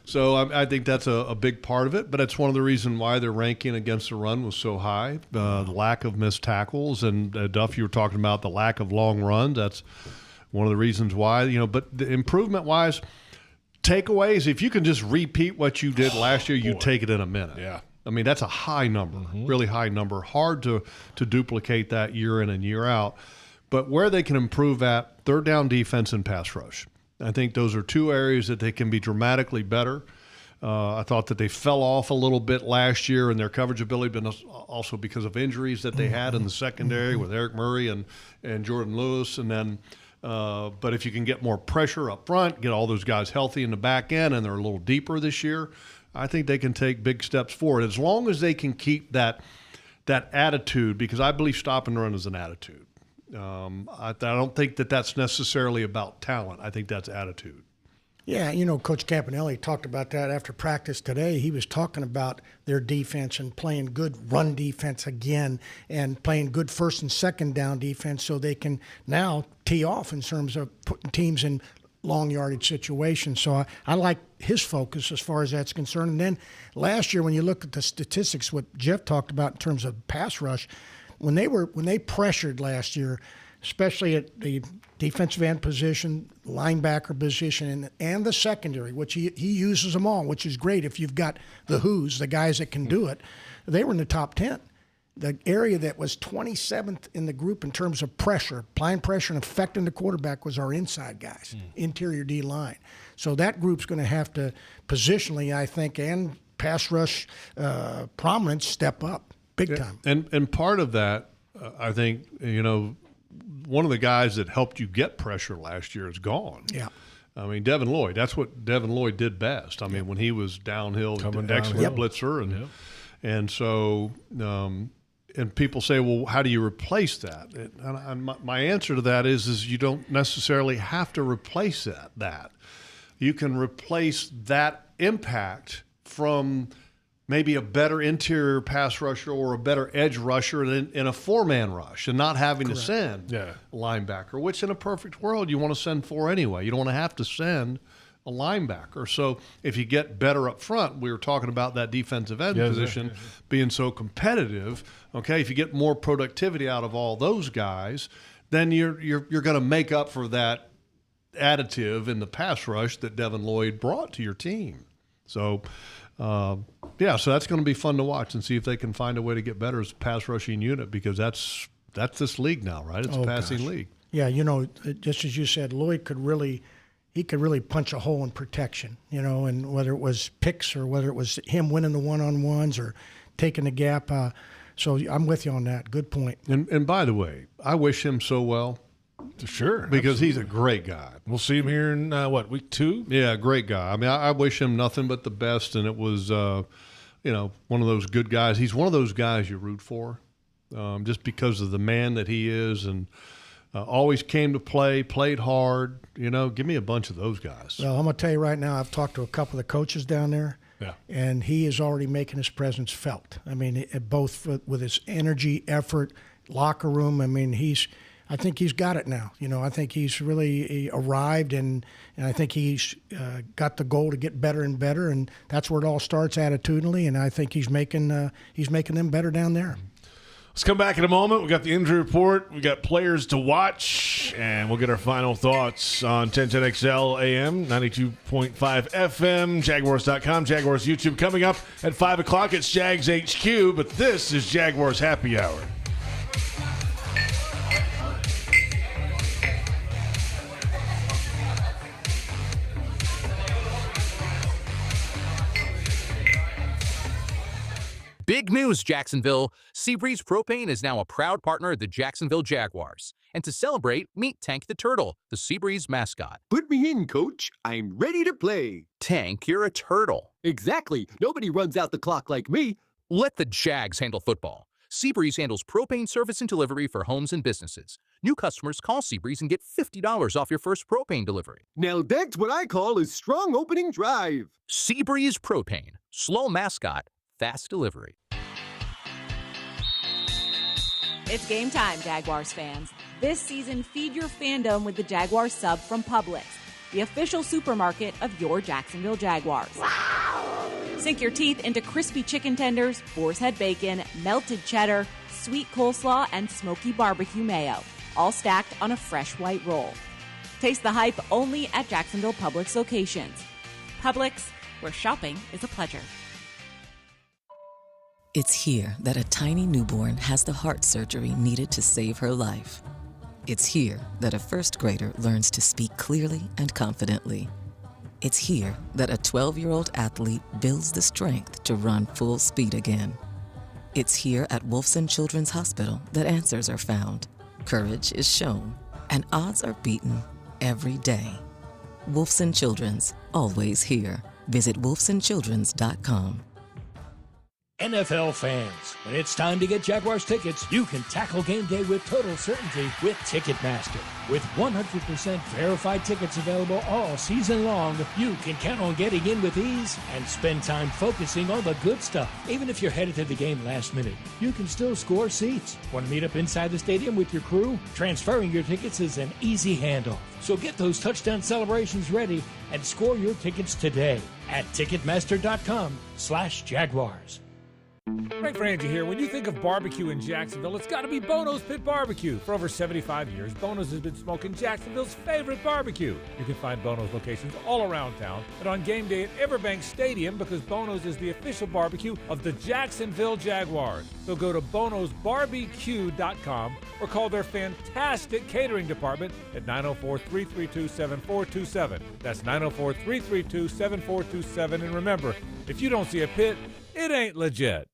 So I think that's a big part of it, but it's one of the reasons why their ranking against the run was so high. The lack of missed tackles, and Duff, you were talking about the lack of long runs. That's one of the reasons why, you know, but the improvement-wise, takeaways, if you can just repeat what you did last year, you take it in a minute. Yeah. I mean, that's a high number, really high number. Hard to duplicate that year in and year out. But where they can improve at, third down defense and pass rush. I think those are two areas that they can be dramatically better. I thought that they fell off a little bit last year in their coverage ability, but also because of injuries that they had in the secondary with Eric Murray and Jordan Lewis. And then but if you can get more pressure up front, get all those guys healthy in the back end, and they're a little deeper this year, I think they can take big steps forward as long as they can keep that attitude, because I believe stop and run is an attitude. I don't think that that's necessarily about talent. I think that's attitude. Yeah, you know, Coach Campanelli talked about that after practice today. He was talking about their defense and playing good run defense again and playing good first and second down defense so they can now tee off in terms of putting teams in long yardage situations. So I like his focus as far as that's concerned. And then last year, when you look at the statistics, what Jeff talked about in terms of pass rush, when they pressured last year, especially at the defensive end position, linebacker position, and the secondary, which he uses them all, which is great if you've got the guys that can do it. They were in the top 10. The area that was 27th in the group in terms of pressure, applying pressure and affecting the quarterback, was our inside guys, interior D-line. So that group's going to have to positionally, I think, and pass rush prominence step up big time. And part of that, I think, you know, one of the guys that helped you get pressure last year is gone. Yeah. I mean, Devin Lloyd, that's what Devin Lloyd did best. I mean, when he was downhill, excellent blitzer. And so and people say, well, how do you replace that? And my answer to that is you don't necessarily have to replace that. You can replace that impact from maybe a better interior pass rusher or a better edge rusher in a four-man rush and not having to send a linebacker, which in a perfect world you want to send four anyway. You don't want to have to send a linebacker. So if you get better up front, we were talking about that defensive end position being so competitive. Okay, if you get more productivity out of all those guys, then you're going to make up for that additive in the pass rush that Devin Lloyd brought to your team. So so that's going to be fun to watch and see if they can find a way to get better as a pass rushing unit, because that's this league now, right? It's a passing league. Yeah, you know, just as you said, Lloyd could really punch a hole in protection, you know, and whether it was picks or whether it was him winning the one-on-ones or taking the gap. So I'm with you on that. Good point. And by the way, I wish him so well. Sure. Because he's a great guy. We'll see him here in, week 2? Yeah, great guy. I mean, I wish him nothing but the best, and it was, you know, one of those good guys. He's one of those guys you root for just because of the man that he is, and always came to play, played hard. You know, give me a bunch of those guys. Well, I'm going to tell you right now, I've talked to a couple of the coaches down there, and he is already making his presence felt. I mean, both with his energy, effort, locker room. I mean, I think he's got it now. You know, I think he's really arrived, and I think he's got the goal to get better and better, and that's where it all starts attitudinally. And I think he's making them better down there. Let's come back in a moment. We got the injury report. We got players to watch, and we'll get our final thoughts on 1010XL AM, 92.5 FM, Jaguars.com, Jaguars YouTube. Coming up at 5 o'clock, it's Jags HQ, but this is Jaguars Happy Hour. Big news, Jacksonville. Seabreeze Propane is now a proud partner of the Jacksonville Jaguars. And to celebrate, meet Tank the Turtle, the Seabreeze mascot. Put me in, Coach. I'm ready to play. Tank, you're a turtle. Exactly. Nobody runs out the clock like me. Let the Jags handle football. Seabreeze handles propane service and delivery for homes and businesses. New customers call Seabreeze and get $50 off your first propane delivery. Now that's what I call a strong opening drive. Seabreeze Propane. Slow mascot, fast delivery. It's game time, Jaguars fans. This season, feed your fandom with the Jaguars sub from Publix, the official supermarket of your Jacksonville Jaguars. Sink your teeth into crispy chicken tenders, boar's head bacon, melted cheddar, sweet coleslaw, and smoky barbecue mayo, all stacked on a fresh white roll. Taste the hype only at Jacksonville Publix locations. Publix, where shopping is a pleasure. It's here that a tiny newborn has the heart surgery needed to save her life. It's here that a first grader learns to speak clearly and confidently. It's here that a 12-year-old athlete builds the strength to run full speed again. It's here at Wolfson Children's Hospital that answers are found, courage is shown, and odds are beaten every day. Wolfson Children's, always here. Visit wolfsonchildrens.com. NFL fans, when it's time to get Jaguars tickets, you can tackle game day with total certainty with Ticketmaster. With 100% verified tickets available all season long, you can count on getting in with ease and spend time focusing on the good stuff. Even if you're headed to the game last minute, you can still score seats. Want to meet up inside the stadium with your crew? Transferring your tickets is an easy handoff. So get those touchdown celebrations ready and score your tickets today at Ticketmaster.com/Jaguars. Frank Frangie here. When you think of barbecue in Jacksonville, it's got to be Bono's Pit Barbecue. For over 75 years, Bono's has been smoking Jacksonville's favorite barbecue. You can find Bono's locations all around town and on game day at Everbank Stadium because Bono's is the official barbecue of the Jacksonville Jaguars. So go to bonosbarbecue.com or call their fantastic catering department at 904-332-7427. That's 904-332-7427. And remember, if you don't see a pit, it ain't legit.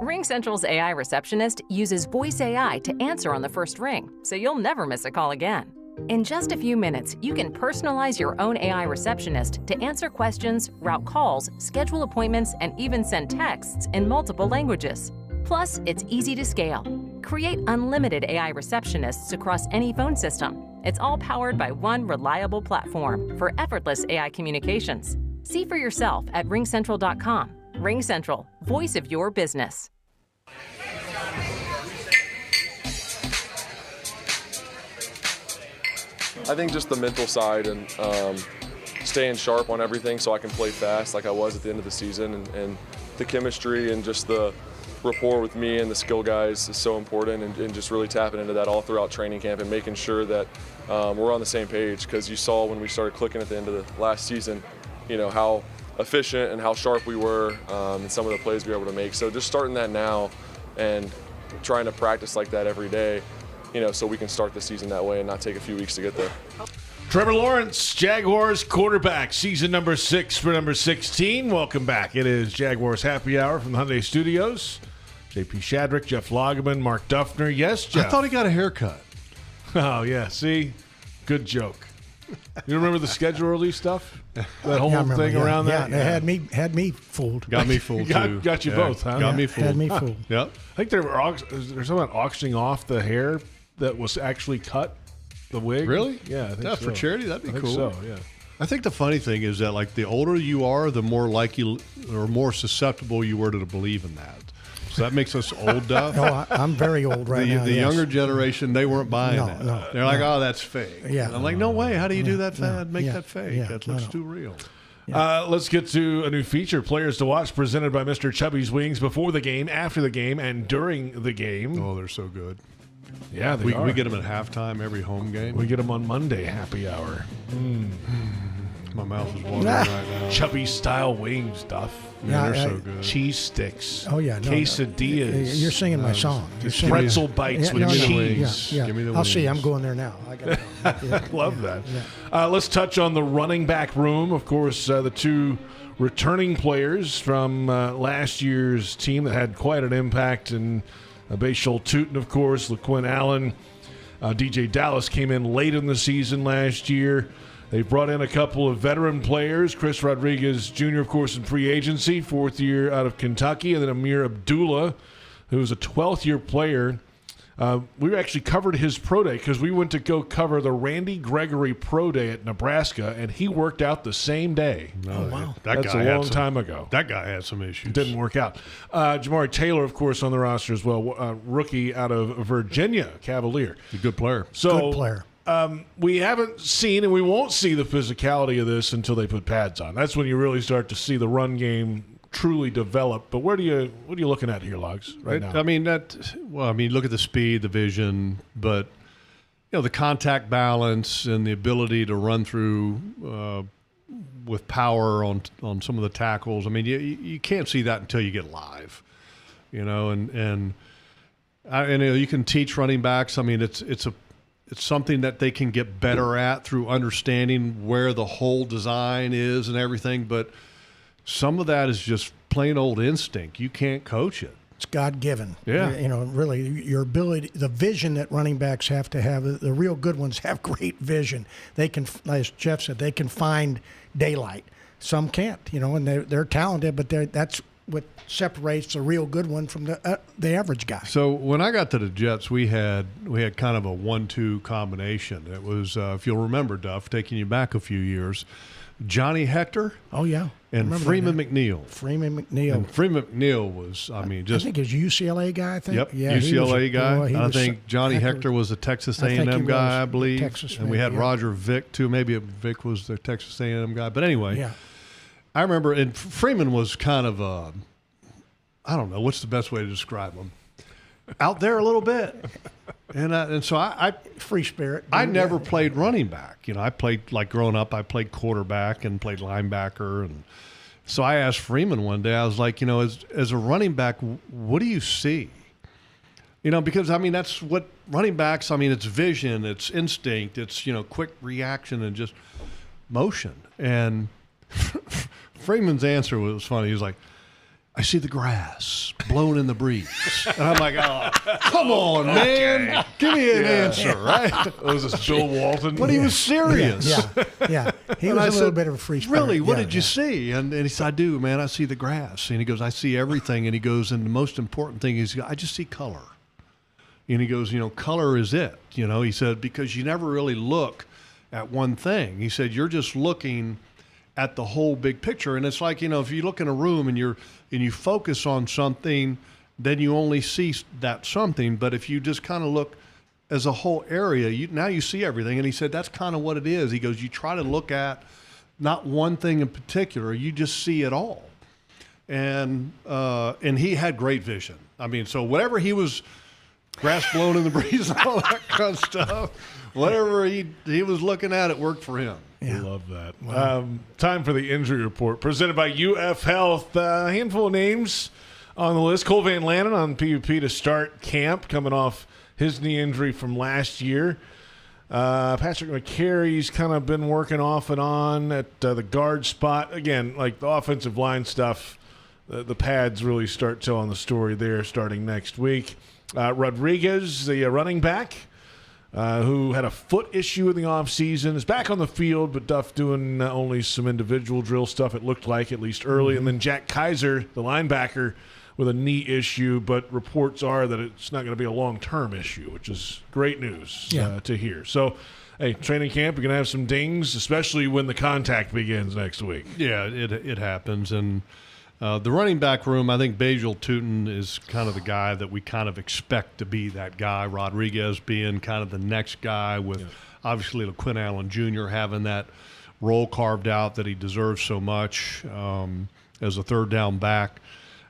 RingCentral's AI receptionist uses voice AI to answer on the first ring, so you'll never miss a call again. In just a few minutes, you can personalize your own AI receptionist to answer questions, route calls, schedule appointments, and even send texts in multiple languages. Plus, it's easy to scale. Create unlimited AI receptionists across any phone system. It's all powered by one reliable platform for effortless AI communications. See for yourself at ringcentral.com. RingCentral, voice of your business. I think just the mental side and staying sharp on everything so I can play fast like I was at the end of the season, and the chemistry and just the rapport with me and the skill guys is so important, and just really tapping into that all throughout training camp and making sure that we're on the same page, because you saw when we started clicking at the end of the last season, you know, how efficient and how sharp we were and some of the plays we were able to make. So just starting that now and trying to practice like that every day, you know, so we can start the season that way and not take a few weeks to get there. Trevor Lawrence, Jaguars quarterback, season number 6 for number 16. Welcome back. It is Jaguars Happy Hour from the Hyundai Studios. JP Shadrick, Jeff Lageman, Mark Duffner. Yes, Jeff? I thought he got a haircut. Oh, yeah. See? Good joke. You remember the schedule release stuff? That whole thing around that? Yeah, it had me fooled. Got me fooled, too. Got you both, huh? Got me fooled. Had me fooled. Yep. I think there's something about auctioning off the hair that was actually cut, the wig. Really? Yeah, I think so. For charity? That'd be cool. So, yeah. I think the funny thing is that, like, the older you are, the more likely or more susceptible you were to believe in that. So that makes us old, Duff. No, I'm very old right now. The younger generation, they weren't buying that. No, They're like, oh, that's fake. Yeah. And I'm like, no way. How do you do that? Make that fake. Yeah, That looks too real. Let's get to a new feature, Players to Watch, presented by Mr. Chubby's Wings before the game, after the game, and during the game. Oh, they're so good. Yeah, we get them at halftime every home game. We get them on Monday, Happy Hour. My mouth is watering right now. Chubby-style wings, Duff. Yeah, they're so good. Cheese sticks. Oh, yeah. Quesadillas. You're singing my song. Pretzel bites with cheese. Yeah. Give me the I'll wings. see. I'm going there now. I got Love that. Let's touch on the running back room. Of course, the two returning players from last year's team that had quite an impact, and Bashal Tootin, of course, LaQuinn Allen. DJ Dallas came in late in the season last year. They brought in a couple of veteran players, Chris Rodriguez Jr., of course, in free agency, 4th year out of Kentucky, and then Amir Abdullah, who's a 12th-year player. We actually covered his pro day because we went to go cover the Randy Gregory pro day at Nebraska, and he worked out the same day. Oh, wow. That's a long time ago. That guy had some issues. It didn't work out. Jamari Taylor, of course, on the roster as well, rookie out of Virginia Cavalier. He's a good player. Good player. We haven't seen, and we won't see the physicality of this until they put pads on. That's when you really start to see the run game truly develop. But what are you looking at here, Logs, right now? I mean, look at the speed, the vision, but the contact balance and the ability to run through with power on some of the tackles. I mean, you can't see that until you get live, and you can teach running backs. I mean, it's something that they can get better at through understanding where the whole design is and everything, but some of that is just plain old instinct. You can't coach it. It's God-given. Yeah. Really, your ability, the vision that running backs have to have, the real good ones have great vision. They can, as Jeff said, they can find daylight. Some can't, and they're talented, but that's what separates the real good one from the average guy. So when I got to the Jets, we had kind of a 1-2 combination. It was, if you'll remember, Duff, taking you back a few years, Johnny Hector. Oh, yeah. And Freeman McNeil. Freeman McNeil. And Freeman McNeil was, I think he's a UCLA guy, I think. Yep, yeah, UCLA guy. I think Johnny Hector was a Texas A&M guy, I believe. Texas, and we had Roger Vick, too. Maybe Vick was the Texas A&M guy. But anyway, I remember, and Freeman was kind of I don't know, what's the best way to describe him? Out there a little bit. And so I free spirit. I never played running back. I played, like growing up, I played quarterback and played linebacker. And so I asked Freeman one day, I was like, as a running back, what do you see? Because, that's what running backs, it's vision, it's instinct, it's, quick reaction and just motion. And Freeman's answer was funny. He was like, I see the grass blowing in the breeze. And I'm like, oh, come on, man. Give me an answer, right? Was this Bill Walton? But he was serious. Yeah. He was a little bit of a free spirit. Really? What did you see? And he said, I do, man. I see the grass. And he goes, I see everything. And he goes, and the most important thing is I just see color. And he goes, color is it. He said, because you never really look at one thing. He said, you're just looking at the whole big picture. And it's like, if you look in a room and you focus on something, then you only see that something. But if you just kind of look as a whole area, now you see everything. And he said, that's kind of what it is. He goes, you try to look at not one thing in particular, you just see it all. And he had great vision. So whatever he was, grass blowing in the breeze and all that kind of stuff, whatever he was looking at, it worked for him. Yeah. Love that. Wow. Time for the injury report presented by UF Health. A handful of names on the list. Cole Van Lanen on PUP to start camp, coming off his knee injury from last year. Patrick McCary's kind of been working off and on at the guard spot. Again, like the offensive line stuff, the pads really start telling the story there starting next week. Rodriguez, the running back, who had a foot issue in the offseason, is back on the field, but Duff doing only some individual drill stuff, it looked like, at least early. And then Jack Kaiser, the linebacker, with a knee issue, but reports are that it's not going to be a long-term issue, which is great news to hear. So, hey, training camp, you're going to have some dings, especially when the contact begins next week. Yeah, it happens. And the running back room, I think Basil Tootin is kind of the guy that we kind of expect to be that guy. Rodriguez being kind of the next guy with obviously Quinn Allen Jr. having that role carved out that he deserves so much as a third down back.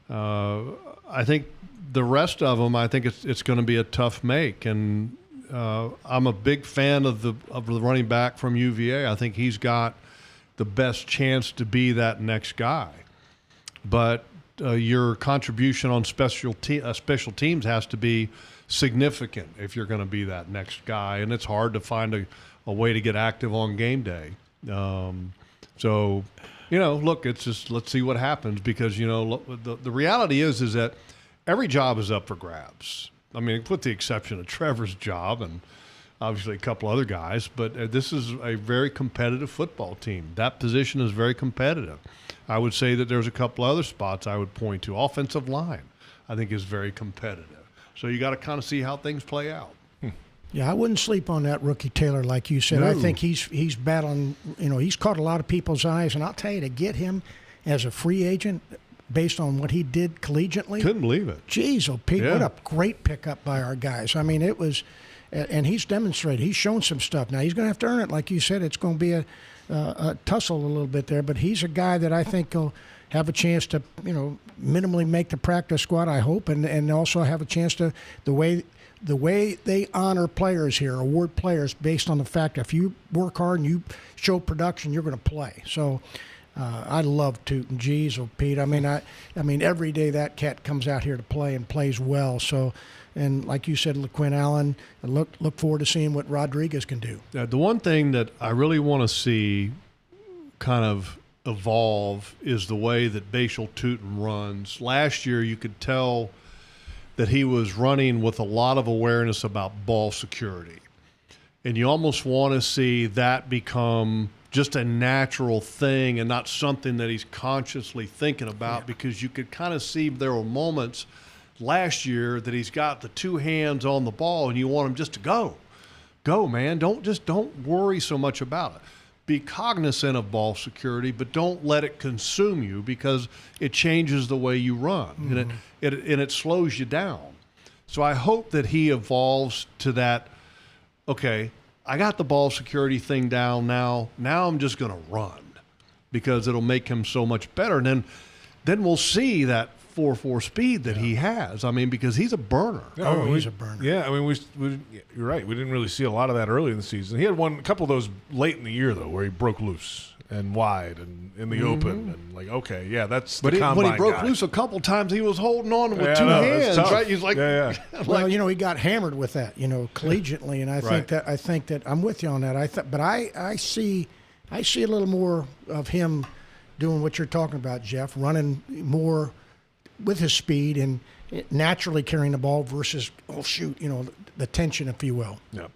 I think the rest of them, I think it's going to be a tough make. And I'm a big fan of the running back from UVA. I think he's got the best chance to be that next guy. But your contribution on special teams has to be significant if you're going to be that next guy, and it's hard to find a way to get active on game day. So, look, it's just let's see what happens because, the reality is that every job is up for grabs. I mean, with the exception of Trevor's job and obviously a couple other guys, but this is a very competitive football team. That position is very competitive. I would say that there's a couple other spots I would point to. Offensive line. I think is very competitive. So you got to kind of see how things play out. Yeah, I wouldn't sleep on that rookie Taylor, like you said. No. I think he's battling. He's caught a lot of people's eyes, and I'll tell you, to get him as a free agent based on what he did collegiately, couldn't believe it. Geez, Pete, Yeah. what a great pickup by our guys. I mean, it was, and he's demonstrated. He's shown some stuff. Now he's going to have to earn it, like you said. It's going to be a tussle a little bit there, but he's a guy that I think will have a chance to, minimally make the practice squad, I hope, and also have a chance to the way they honor players here, award players based on the fact that if you work hard and you show production, you're going to play. So I love Tootin'. Geez, Pete. I mean, every day that cat comes out here to play and plays well. So, and like you said, LaQuinn Allen, look forward to seeing what Rodriguez can do. The one thing that I really want to see kind of evolve is the way that Basel Tootin runs. Last year, you could tell that he was running with a lot of awareness about ball security. And you almost want to see that become just a natural thing and not something that he's consciously thinking about, because you could kind of see there were moments last year that he's got the two hands on the ball and you want him just to go. Go, man. Don't worry so much about it. Be cognizant of ball security, but don't let it consume you, because it changes the way you run and it slows you down. So I hope that he evolves to that. Okay, I got the ball security thing down now. Now I'm just going to run, because it'll make him so much better. And then we'll see that 4.4 speed that he has. I mean, because he's a burner. Yeah, he's a burner. Yeah, I mean, you're right. We didn't really see a lot of that early in the season. He had a couple of those late in the year, though, where he broke loose and wide and in the open. And okay, yeah, that's but the combine when he broke guy. loose a couple times, he was holding on with two hands. hands, right? He's like, Well, he got hammered with that, collegiately, and I think that I'm with you on that. But I see a little more of him doing what you're talking about, Jeff, running more with his speed and naturally carrying the ball versus, the tension, if you will. Yeah.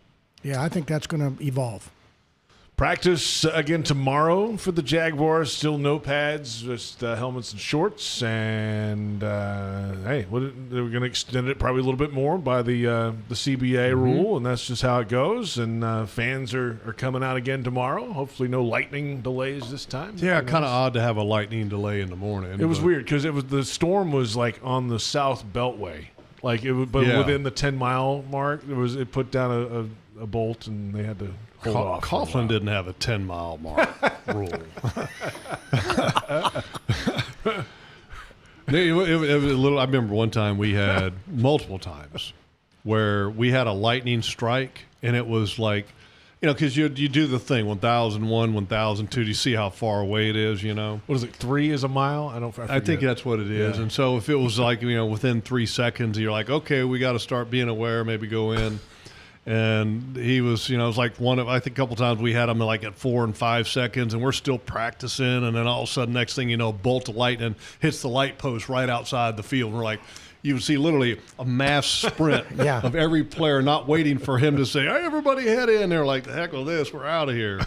Yeah, I think that's going to evolve. Practice again tomorrow for the Jaguars. Still no pads, just helmets and shorts. And they're going to extend it probably a little bit more by the CBA rule, and that's just how it goes. And fans are coming out again tomorrow. Hopefully, no lightning delays this time. Yeah, kind of odd to have a lightning delay in the morning. It was weird because the storm was like on the South Beltway, within the 10-mile mark. It put down a bolt, and they had to. Coughlin didn't have a 10-mile mark rule. It was a little. I remember one time we had multiple times where we had a lightning strike, and it was like, because you do the thing 1001, 1002. Do you see how far away it is? What is it? 3 is a mile? I think that's what it is. Yeah. And so if it was like within 3 seconds, you're like, okay, we got to start being aware. Maybe go in. And he was, it was like I think a couple times we had him like at 4 and 5 seconds, and we're still practicing. And then all of a sudden, next thing you know, bolt of lightning hits the light post right outside the field. And we're like, you would see literally a mass sprint of every player, not waiting for him to say, hey, everybody head in. They're like, the heck with this, we're out of here.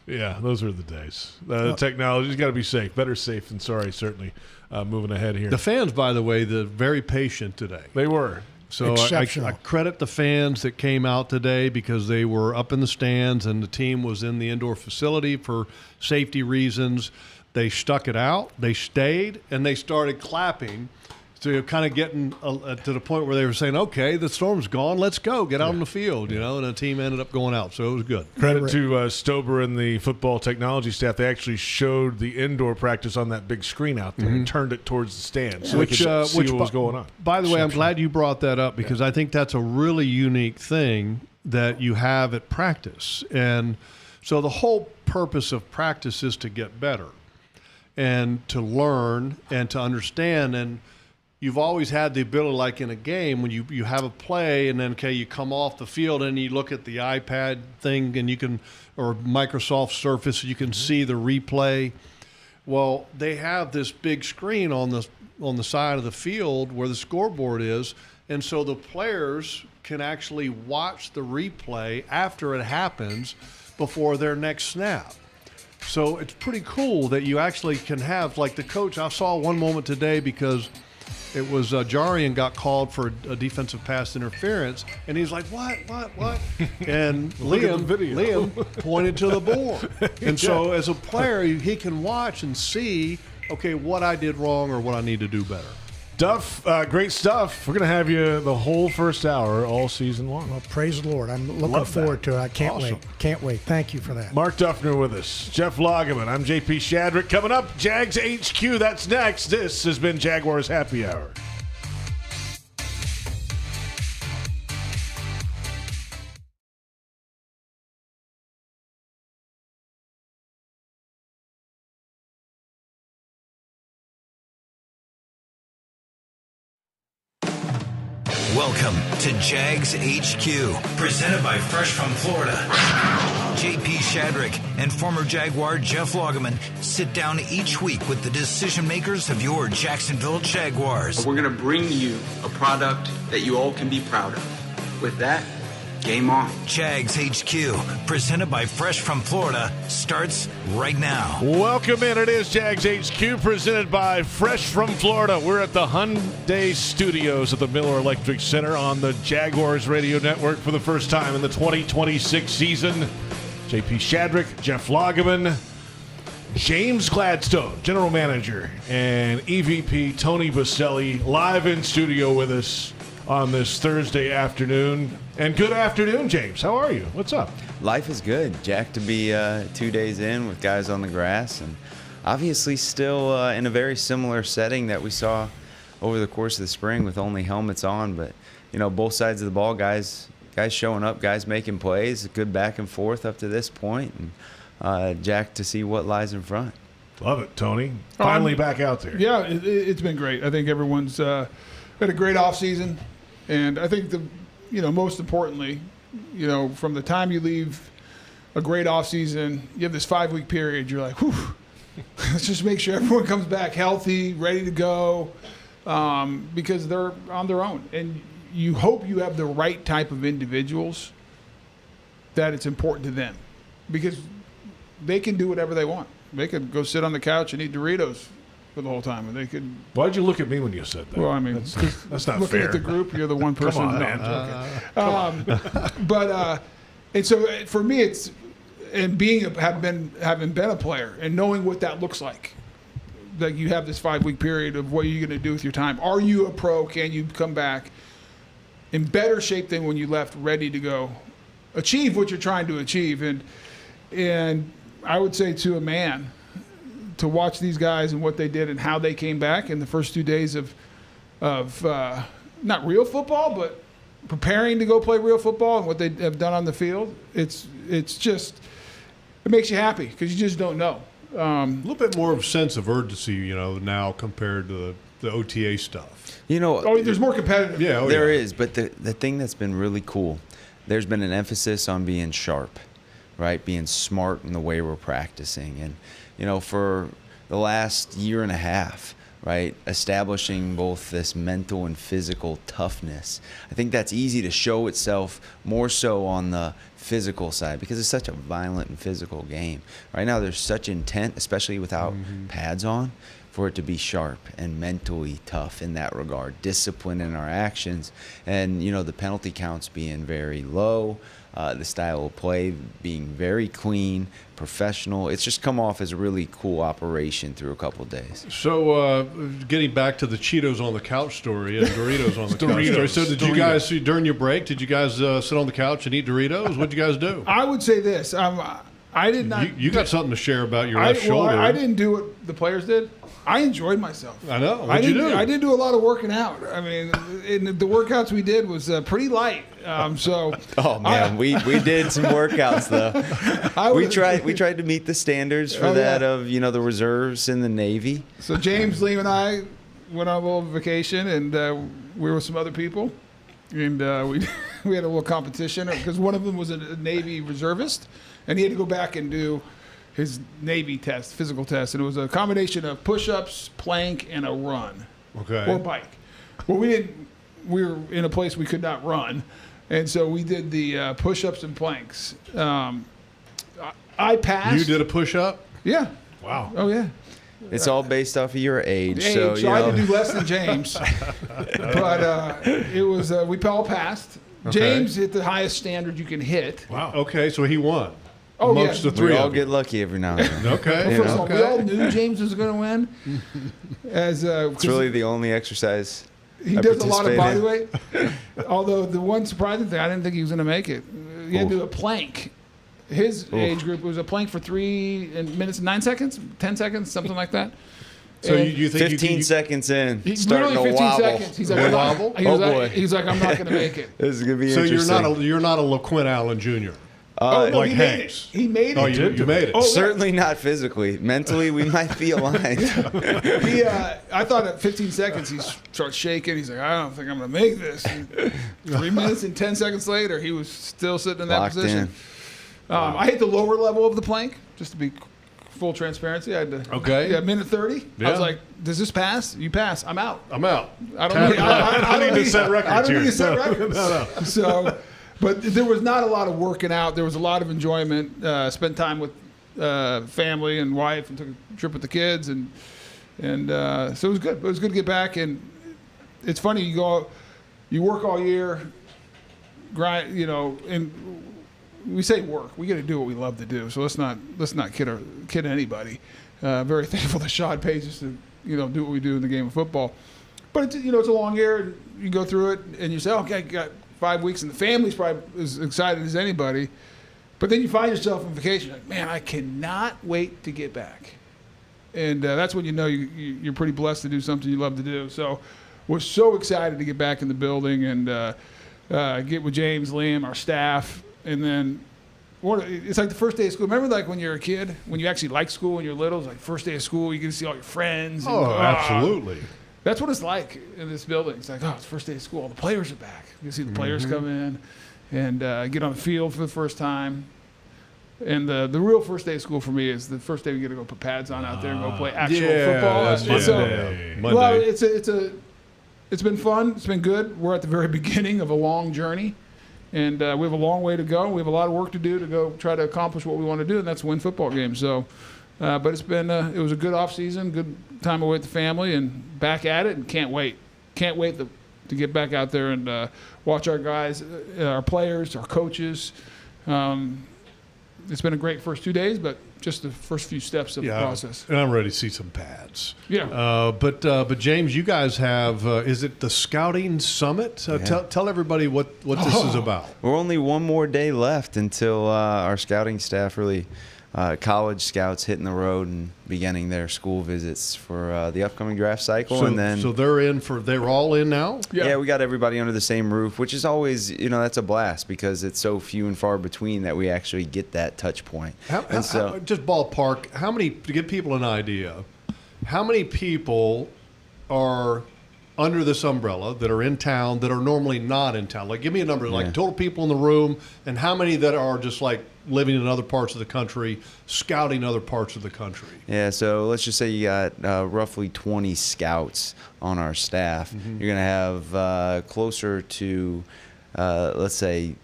Yeah, those are the days. Technology's got to be safe. Better safe than sorry, certainly. Moving ahead here. The fans, by the way, they're very patient today. They were. So I credit the fans that came out today, because they were up in the stands and the team was in the indoor facility for safety reasons. They stuck it out. They stayed, and they started clapping. So you're kind of getting to the point where they were saying, okay, the storm's gone. Let's go. Get out on the field, and the team ended up going out. So it was good. Credit to Stober and the football technology staff. They actually showed the indoor practice on that big screen out there and turned it towards the stands so they could see what was going on. By the way, I'm glad you brought that up, because I think that's a really unique thing that you have at practice. And so the whole purpose of practice is to get better and to learn and to understand. And you've always had the ability, like in a game, when you have a play and then, you come off the field and you look at the iPad thing and or Microsoft Surface, you can see the replay. Well, they have this big screen on the side of the field where the scoreboard is, and so the players can actually watch the replay after it happens before their next snap. So it's pretty cool that you actually can have, like the coach, I saw one moment today, because it was Jarian got called for a defensive pass interference, and he's like, what? And Liam pointed to the board. And so as a player, he can watch and see, okay, what I did wrong or what I need to do better. Duff, great stuff. We're going to have you the whole first hour all season long. Well, praise the Lord. I'm looking forward to it. I can't wait. Can't wait. Thank you for that. Mark Duffner with us. Jeff Lageman. I'm JP Shadrick. Coming up, Jags HQ. That's next. This has been Jaguars Happy Hour. Welcome to Jags HQ, presented by Fresh from Florida. JP Shadrick and former Jaguar Jeff Lageman sit down each week with the decision makers of your Jacksonville Jaguars. We're going to bring you a product that you all can be proud of. With that, game on. Jags HQ, presented by Fresh from Florida, starts right now. Welcome in. It is Jags HQ, presented by Fresh from Florida. We're at the Hyundai Studios at the Miller Electric Center on the Jaguars Radio Network for the first time in the 2026 season. JP Shadrick, Jeff Lageman, James Gladstone, General Manager, and EVP Tony Boselli live in studio with us on this Thursday afternoon. And good afternoon, James. How are you? What's up? Life is good. Jack to be 2 days in with guys on the grass, and obviously still in a very similar setting that we saw over the course of the spring with only helmets on. But, you know, both sides of the ball, guys showing up, guys making plays, good back and forth up to this point, and Jack to see what lies in front. Love it, Tony. Finally back out there. Yeah, it's been great. I think everyone's had a great offseason. And I think most importantly, from the time you leave a great offseason, you have this 5-week period. You're like, whew, let's just make sure everyone comes back healthy, ready to go, because they're on their own. And you hope you have the right type of individuals that it's important to them, because they can do whatever they want. They could go sit on the couch and eat Doritos for the whole time, and they could. Why'd you look at me when you said that? Well, I mean, that's not looking fair. at the group, you're the one person. Come on, man. And so for me, it's having been a player and knowing what that looks like. Like, you have this 5-week period of what are you going to do with your time? Are you a pro? Can you come back in better shape than when you left, ready to go achieve what you're trying to achieve? And I would say to a man, to watch these guys and what they did and how they came back in the first 2 days of not real football, but preparing to go play real football and what they have done on the field, it makes you happy, because you just don't know. A little bit more of a sense of urgency, now compared to the OTA stuff. There's more competitive. Yeah, there is. But the thing that's been really cool, there's been an emphasis on being sharp, right? Being smart in the way we're practicing. And, for the last year and a half, right, establishing both this mental and physical toughness. I think that's easy to show itself more so on the physical side, because it's such a violent and physical game. Right now there's such intent, especially without pads on, for it to be sharp and mentally tough in that regard. Discipline in our actions, and the penalty counts being very low, the style of play being very clean, professional. It's just come off as a really cool operation through a couple of days. So getting back to the Cheetos on the couch story and Doritos on the couch story. So did you guys, during your break, sit on the couch and eat Doritos? What'd you guys do? I would say this. I did not. You got something to share about your left shoulder. I didn't do what the players did. I enjoyed myself. I know. What'd you do? I didn't do a lot of working out. I mean, the workouts we did was pretty light. Oh man, we did some workouts though. We tried to meet the standards for of the reserves in the Navy. So James, Liam, and I went on a little vacation, and we were with some other people, and we had a little competition, because one of them was a Navy reservist, and he had to go back and do his Navy test, physical test, and it was a combination of push-ups, plank, and a run, or bike. Well, we were in a place we could not run, and so we did the push-ups and planks. I passed. You did a push-up? Yeah. Wow. Oh yeah. It's all based off of your age. So I had to do less than James. But it was we all passed. Okay. James hit the highest standard you can hit. Wow. Okay, so he won. Oh, amongst the three we all of you. get lucky every now and then. Okay. Well, first of all, we all knew James was going to win. It's really the only exercise. He I does a lot of body participate weight. Although the one surprising thing, I didn't think he was going to make it. He had to do a plank. His age group was a plank for 3 minutes and 9 seconds, 10 seconds, something like that. So you think 15 seconds in, He's starting literally to 15 wobble. seconds. He's like, wobble? He's like, I'm not going to make it. This is gonna be So interesting. you're not a LaQuinn Allen Jr. No, like he made it. Hanks. He made it. Oh, you made it. Oh, yeah. Certainly not physically. Mentally, we might be aligned. I thought at 15 seconds he starts shaking. He's like, I don't think I'm going to make this. And 3 minutes and 10 seconds later, he was still sitting in that Locked position. in. I hit the lower level of the plank, just to be full transparency. I had to. Okay. Yeah, minute 30. Yeah. I was like, does this pass? You pass. I'm out. I'm out. I don't need, I don't need to set records I don't here. need to set No, records. no. So, but there was not a lot of working out. There was a lot of enjoyment. Spent time with family and wife, and took a trip with the kids, and so it was good. It was good to get back. And it's funny, you work all year, grind, and we say work. We got to do what we love to do. So let's not kid anybody. Very thankful that Shad pays us to do what we do in the game of football. But it's a long year. And you go through it, and you say, okay, I got 5 weeks, and the family's probably as excited as anybody. But then you find yourself on vacation, like, man, I cannot wait to get back. And that's when you know you're pretty blessed to do something you love to do. So we're so excited to get back in the building and get with James, Liam, our staff. And then it's like the first day of school. Remember, like when you're a kid, when you actually like school when you're little, it's like first day of school, you get to see all your friends. Oh, absolutely. That's what it's like in this building. It's like, oh, it's first day of school. All the players are back. You see the players come in and get on the field for the first time. And the real first day of school for me is the first day we get to go put pads on out there and go play actual football. That's Monday. Well, it's been fun. It's been good. We're at the very beginning of a long journey. And we have a long way to go. We have a lot of work to do to go try to accomplish what we want to do, and that's win football games. So, but it's been it was a good off season, good time away with the family, and back at it, and can't wait to get back out there and watch our guys, our players, our coaches. It's been a great first 2 days, but just the first few steps of the process. And I'm ready to see some pads. Yeah. But James, you guys have is it the Scouting Summit? Tell everybody what this is about. We're only one more day left until our scouting staff really college scouts hitting the road and beginning their school visits for the upcoming draft cycle. So they're all in now? Yeah, we got everybody under the same roof, which is always, that's a blast because it's so few and far between that we actually get that touch point. Just ballpark, how many, to give people an idea, how many people are under this umbrella that are in town that are normally not in town? Like, give me a number, like total people in the room, and how many that are just like living in other parts of the country, scouting other parts of the country? Yeah, so let's just say you got roughly 20 scouts on our staff. Mm-hmm. You're going to have closer to, let's say,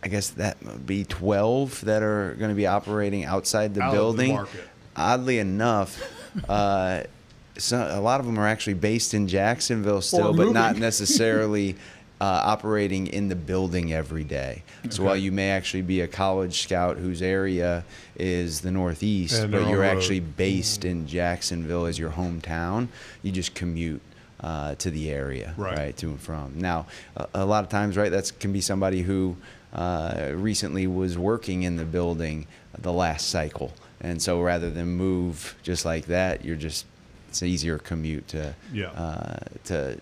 I guess that would be 12 that are going to be operating outside the building. Of the market. Oddly enough, a lot of them are actually based in Jacksonville still, but not necessarily operating in the building every day. Okay. So while you may actually be a college scout whose area is the Northeast, but you're actually based in Jacksonville as your hometown, you just commute to the area, right, to and from. Now, a lot of times, right, that can be somebody who recently was working in the building the last cycle. And so rather than move just like that, it's an easier commute to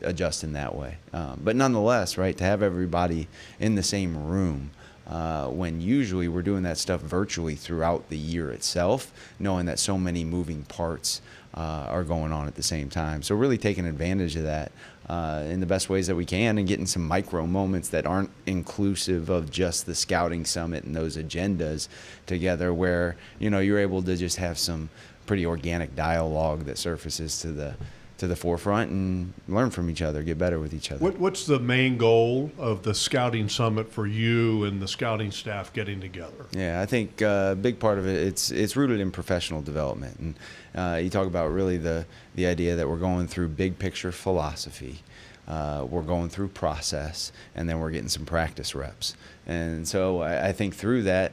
adjust in that way. But nonetheless, right, to have everybody in the same room when usually we're doing that stuff virtually throughout the year itself, knowing that so many moving parts are going on at the same time. So really taking advantage of that in the best ways that we can and getting some micro moments that aren't inclusive of just the scouting summit and those agendas together where, you're able to just have some pretty organic dialogue that surfaces to to the forefront and learn from each other, get better with each other. What's the main goal of the scouting summit for you and the scouting staff getting together? Yeah, I think a big part of it, it's rooted in professional development. And you talk about really the idea that we're going through big picture philosophy. We're going through process, and then we're getting some practice reps. And so I think through that,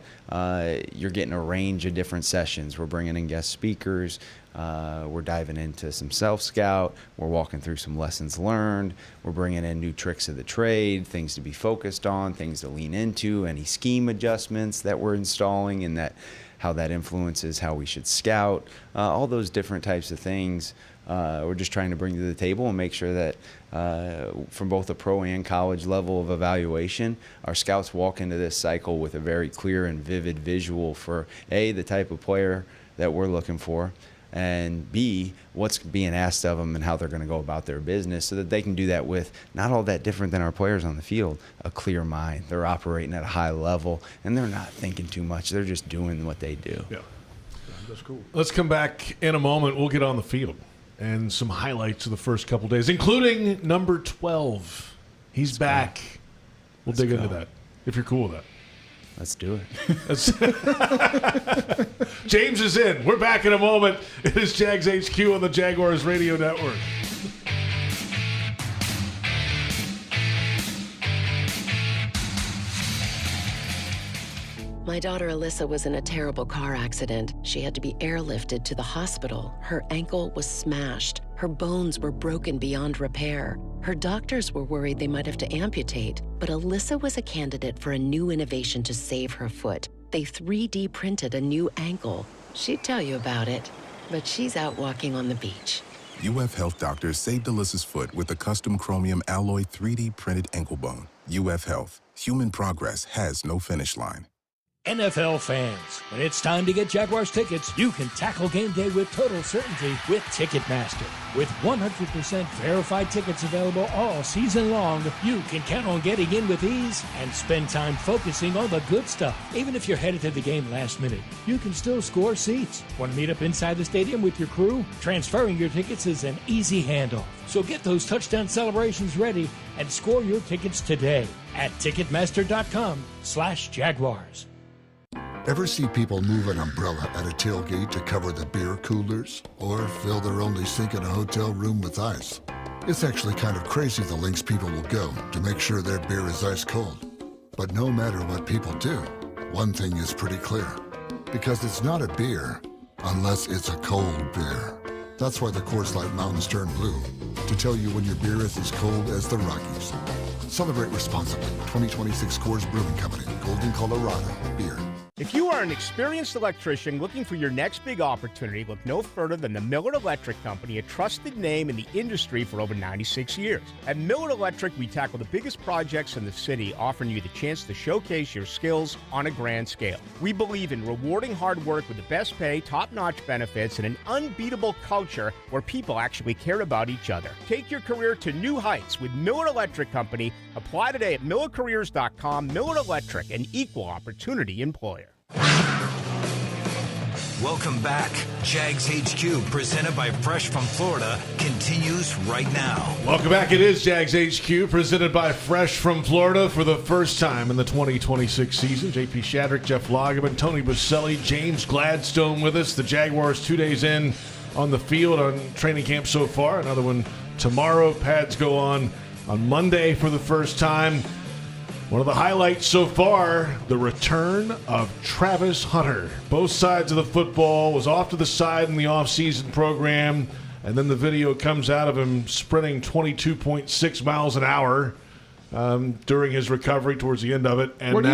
you're getting a range of different sessions. We're bringing in guest speakers. We're diving into some self-scout. We're walking through some lessons learned. We're bringing in new tricks of the trade, things to be focused on, things to lean into, any scheme adjustments that we're installing, and how that influences how we should scout. All those different types of things we're just trying to bring to the table and make sure that from both the pro and college level of evaluation, our scouts walk into this cycle with a very clear and vivid visual for A, the type of player that we're looking for, and B, what's being asked of them and how they're going to go about their business, so that they can do that with not all that different than our players on the field, a clear mind. They're operating at a high level, and they're not thinking too much. They're just doing what they do. Yeah, that's cool. Let's come back in a moment. We'll get on the field and some highlights of the first couple days, including number 12. He's back. We'll dig into that, if you're cool with that. Let's do it. James is in. We're back in a moment. It is Jags HQ on the Jaguars Radio Network. My daughter Alyssa was in a terrible car accident. She had to be airlifted to the hospital. Her ankle was smashed. Her bones were broken beyond repair. Her doctors were worried they might have to amputate, but Alyssa was a candidate for a new innovation to save her foot. They 3D printed a new ankle. She'd tell you about it, but she's out walking on the beach. UF Health doctors saved Alyssa's foot with a custom chromium alloy 3D printed ankle bone. UF Health. Human progress has no finish line. NFL fans, when it's time to get Jaguars tickets, you can tackle game day with total certainty with Ticketmaster. With 100% verified tickets available all season long, you can count on getting in with ease and spend time focusing on the good stuff. Even if you're headed to the game last minute, you can still score seats. Want to meet up inside the stadium with your crew? Transferring your tickets is an easy handoff. So get those touchdown celebrations ready and score your tickets today at Ticketmaster.com/Jaguars. Ever see people move an umbrella at a tailgate to cover the beer coolers? Or fill their only sink in a hotel room with ice? It's actually kind of crazy the lengths people will go to make sure their beer is ice cold. But no matter what people do, one thing is pretty clear. Because it's not a beer unless it's a cold beer. That's why the Coors Light Mountains turn blue, to tell you when your beer is as cold as the Rockies. Celebrate responsibly. 2026 Coors Brewing Company, Golden, Colorado. Beer. If you are an experienced electrician looking for your next big opportunity, look no further than the Miller Electric Company, a trusted name in the industry for over 96 years. At Miller Electric, we tackle the biggest projects in the city, offering you the chance to showcase your skills on a grand scale. We believe in rewarding hard work with the best pay, top-notch benefits, and an unbeatable culture where people actually care about each other. Take your career to new heights with Miller Electric Company. Apply today at millercareers.com. Miller Electric, an equal opportunity employer. Welcome back. Jags HQ, presented by Fresh from Florida, continues right now. Welcome back. It is Jags HQ, presented by Fresh from Florida for the first time in the 2026 season. JP Shadrick, Jeff Lageman, Tony Boselli, James Gladstone with us. The Jaguars 2 days in on the field on training camp so far. Another one tomorrow. Pads go on Monday for the first time. One of the highlights so far, the return of Travis Hunter. Both sides of the football, was off to the side in the offseason program, and then the video comes out of him sprinting 22.6 miles an hour during his recovery towards the end of it. And what do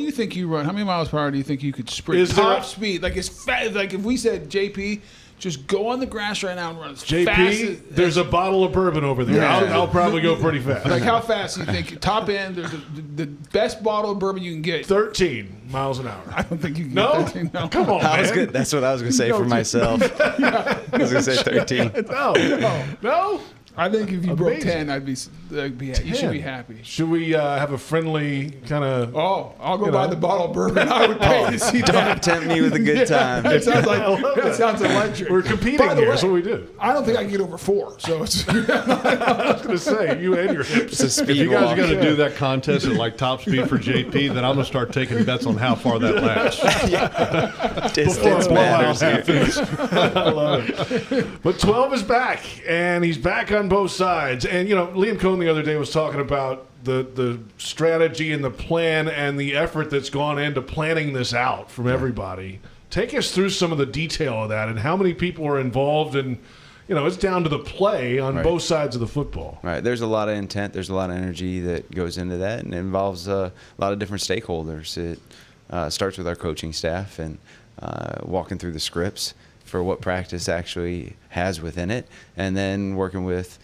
you think you run? How many miles per hour do you think you could sprint? Top speed, like as fast. Like if we said, JP, just go on the grass right now and run as JP, fast as, there's a bottle of bourbon over there. Yeah. I'll probably go pretty fast. Like how fast do you think? Top end, the best bottle of bourbon you can get. 13 miles an hour. I don't think you can get 13. No. Come on, man. Good. That's what I was going to say for myself. I was going to say 13. No. I think if you broke 10, you should be happy. Should we have a friendly kind of? Oh, I'll go buy the bottle of bourbon. I would pay to see that. Don't tempt me with a good time. It sounds like that sounds electric. We're competing here. That's what we do. I don't think I can get over 4. So it's. I was going to say you and your hips. If you guys are going to do that contest at like top speed for JP, then I'm going to start taking bets on how far that lasts. Distance matters here. I love it. But 12 is back, and he's back on both sides. And, Liam Cohn the other day was talking about the strategy and the plan and the effort that's gone into planning this out from everybody. Take us through some of the detail of that and how many people are involved, and it's down to the play on both sides of the football. Right. There's a lot of intent. There's a lot of energy that goes into that, and it involves a lot of different stakeholders. It starts with our coaching staff and walking through the scripts for what practice actually has within it, and then working with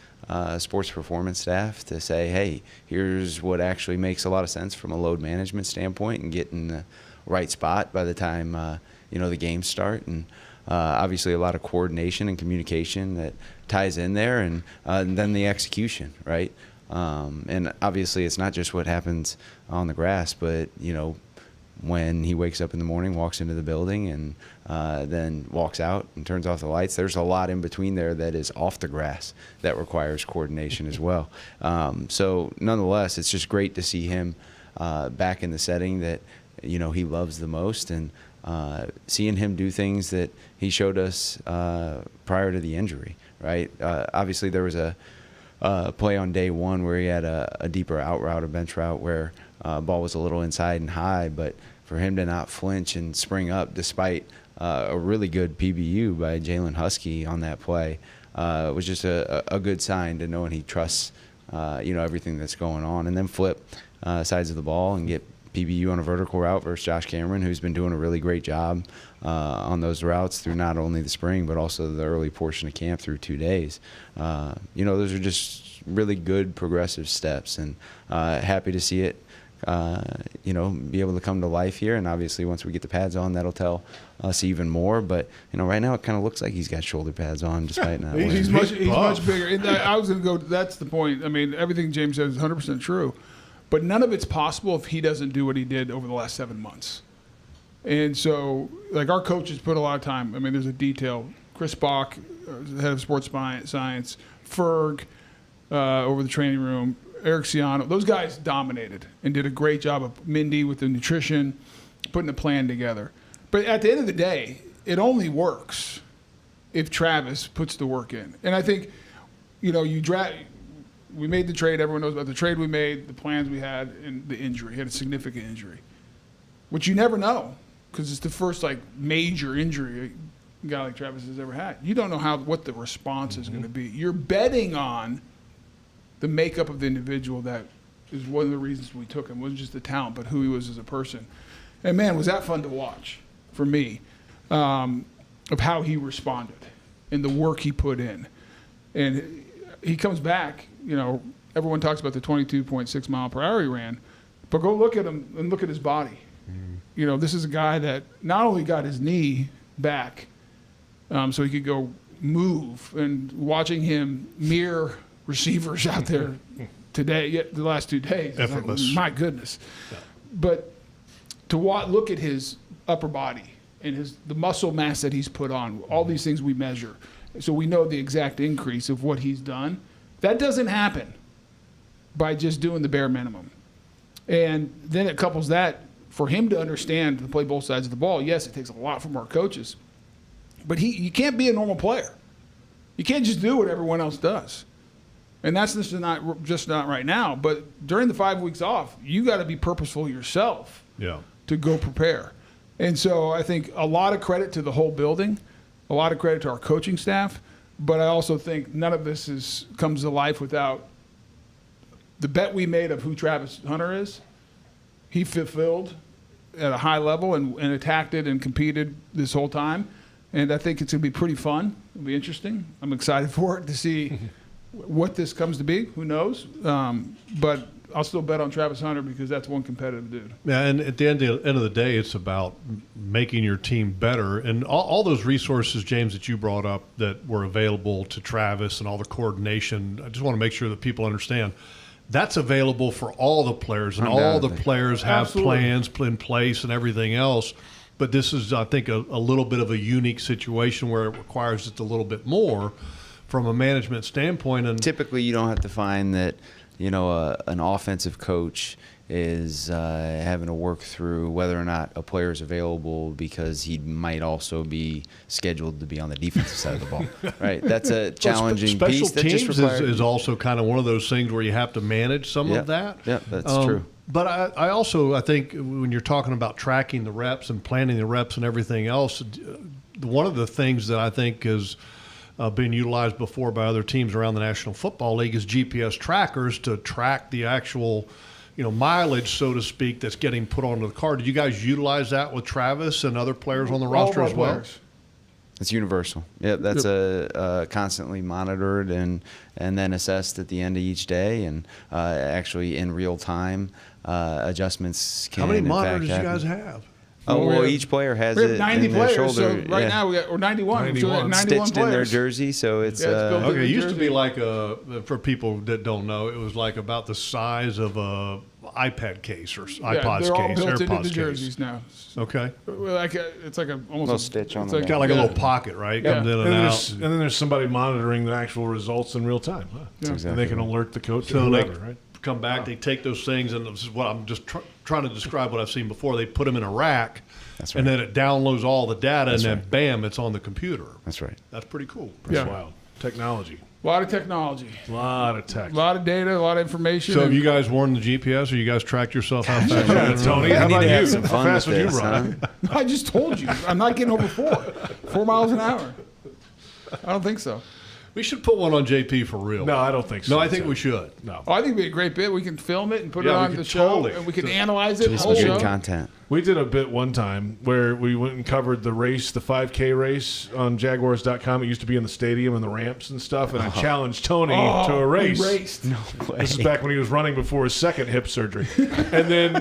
sports performance staff to say, hey, here's what actually makes a lot of sense from a load management standpoint and get in the right spot by the time the games start. And obviously a lot of coordination and communication that ties in there, and then the execution, right? And obviously it's not just what happens on the grass, but when he wakes up in the morning, walks into the building, and then walks out and turns off the lights. There's a lot in between there that is off the grass that requires coordination as well. So nonetheless, it's just great to see him back in the setting that he loves the most, and seeing him do things that he showed us prior to the injury, right? Obviously there was a play on day one where he had a deeper out route, a bench route, where ball was a little inside and high, but for him to not flinch and spring up despite a really good PBU by Jalen Husky on that play was just a good sign to knowing he trusts everything that's going on, and then flip sides of the ball and get PBU on a vertical route versus Josh Cameron, who's been doing a really great job on those routes through not only the spring but also the early portion of camp through 2 days. Those are just really good progressive steps, and happy to see it be able to come to life here. And obviously once we get the pads on, that'll tell us even more. But right now it kind of looks like he's got shoulder pads on despite not. He's much bigger. And I was going to go. That's the point. I mean, everything James says is 100% true, but none of it's possible if he doesn't do what he did over the last 7 months. And so, like, our coaches put a lot of time. I mean, there's a detail. Chris Bach, head of sports science, Ferg over the training room, Eric Ciano, those guys dominated and did a great job of Mindy with the nutrition, putting a plan together. But at the end of the day, it only works if Travis puts the work in. And I think, we made the trade. Everyone knows about the trade we made, the plans we had, and the injury. He had a significant injury, which you never know because it's the first major injury a guy like Travis has ever had. You don't know what the response is going to be. You're betting on the makeup of the individual. That is one of the reasons we took him. It wasn't just the talent, but who he was as a person. And, man, was that fun to watch for me, of how he responded and the work he put in. And he comes back, everyone talks about the 22.6 mile per hour he ran, but go look at him and look at his body. This is a guy that not only got his knee back so he could go move, and watching him mirror receivers out there today, the last 2 days. Effortless. My goodness. Yeah. But to look at his upper body and the muscle mass that he's put on, all these things we measure, so we know the exact increase of what he's done. That doesn't happen by just doing the bare minimum. And then it couples that, for him to understand to play both sides of the ball, yes, it takes a lot from our coaches, but you can't be a normal player. You can't just do what everyone else does. And that's just not right now. But during the 5 weeks off, you got to be purposeful yourself to go prepare. And so I think a lot of credit to the whole building, a lot of credit to our coaching staff, but I also think none of this comes to life without the bet we made of who Travis Hunter is. He fulfilled at a high level and attacked it and competed this whole time. And I think it's going to be pretty fun. It'll be interesting. I'm excited for it to see what this comes to be. Who knows? But I'll still bet on Travis Hunter because that's one competitive dude. Yeah, and at the end of the day, it's about making your team better. And all those resources, James, that you brought up that were available to Travis and all the coordination, I just want to make sure that people understand that's available for all the players, and all the players have plans in place and everything else. But this is, I think, a little bit of a unique situation where it requires just a little bit more from a management standpoint. And typically you don't have to find that, an offensive coach is having to work through whether or not a player is available because he might also be scheduled to be on the defensive side of the ball. Right? That's a challenging piece. Special teams is also kind of one of those things where you have to manage some of that. Yeah, that's true. But I also think when you're talking about tracking the reps and planning the reps and everything else, one of the things that I think is been utilized before by other teams around the National Football League is GPS trackers to track the actual, mileage, so to speak, that's getting put onto the car. Did you guys utilize that with Travis and other players on the roster as well? It's universal. Yeah, that's constantly monitored and then assessed at the end of each day, and actually in real time adjustments can. How many monitors do you guys have? Well, each player has we have it 90 in their players, shoulder. so right now we're 91. 91 stitched players. in their jersey, so it's okay. It used to be like for people that don't know, it was like about the size of a iPad case or iPod's they're all case, built AirPods into the jerseys case. now. Okay. It's like almost a stitch on the back. Got like a little pocket, right? Yeah. Comes in and out. And then there's somebody monitoring the actual results in real time. Huh? Yeah. And they can alert the coach So or they whoever, right? come back, they take those things, and this is what I'm just trying to describe what I've seen before. They put them in a rack, and then it downloads all the data, and then bam, it's on the computer. That's right. That's pretty cool. That's wild. Technology. A lot of technology. A lot of tech. A lot of data, a lot of information. So have you guys worn the GPS, or you guys tracked yourself how fast? Yeah, Tony, how about you? Some fun How fast with would you this, run? I just told you. I'm not getting over 4 miles an hour. I don't think so. We should put one on JP for real. No, I don't think so. No, I think we should. No. Oh, I think it'd be a great bit. We can film it and put it on the show, and we can analyze it. Just Whole good show. content. We did a bit one time where we went and covered the race, the 5K race on Jaguars.com. It used to be in the stadium and the ramps and stuff, and I challenged Tony to a race. We raced. No way. This is back when he was running before his second hip surgery. And then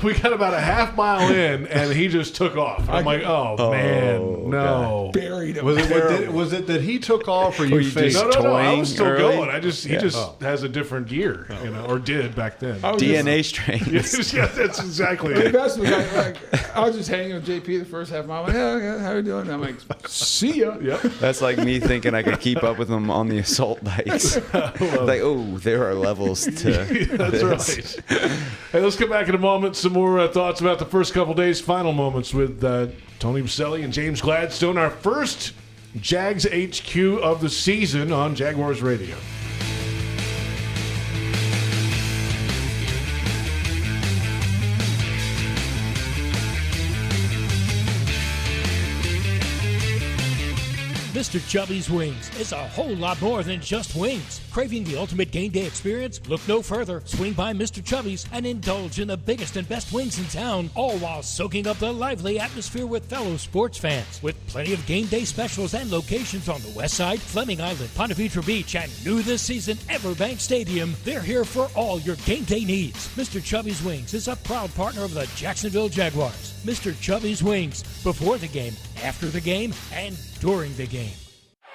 we got about a half mile in, and he just took off. I'm like, man, no. God. Buried him. Was it that he took off, or you faced? No. I was still early? going. He just has a different gear, or did back then. DNA strains. Yeah, that's exactly The it. best was I was just hanging with JP the first half mile. I'm like, okay, how are you doing? And I'm like, see ya. Yep. That's like me thinking I could keep up with them on the assault bikes. Like, there are levels to That's this. right. Hey, let's come back in a moment. Some more thoughts about the first couple days, final moments with Tony Boselli and James Gladstone. Our first Jags HQ of the season on Jaguars Radio. Mr. Chubby's Wings is a whole lot more than just wings. Craving the ultimate game day experience? Look no further. Swing by Mr. Chubby's and indulge in the biggest and best wings in town, all while soaking up the lively atmosphere with fellow sports fans. With plenty of game day specials and locations on the West Side, Fleming Island, Ponte Vedra Beach, and new this season, Everbank Stadium, they're here for all your game day needs. Mr. Chubby's Wings is a proud partner of the Jacksonville Jaguars. Mr. Chubby's Wings, before the game, after the game, and during the game.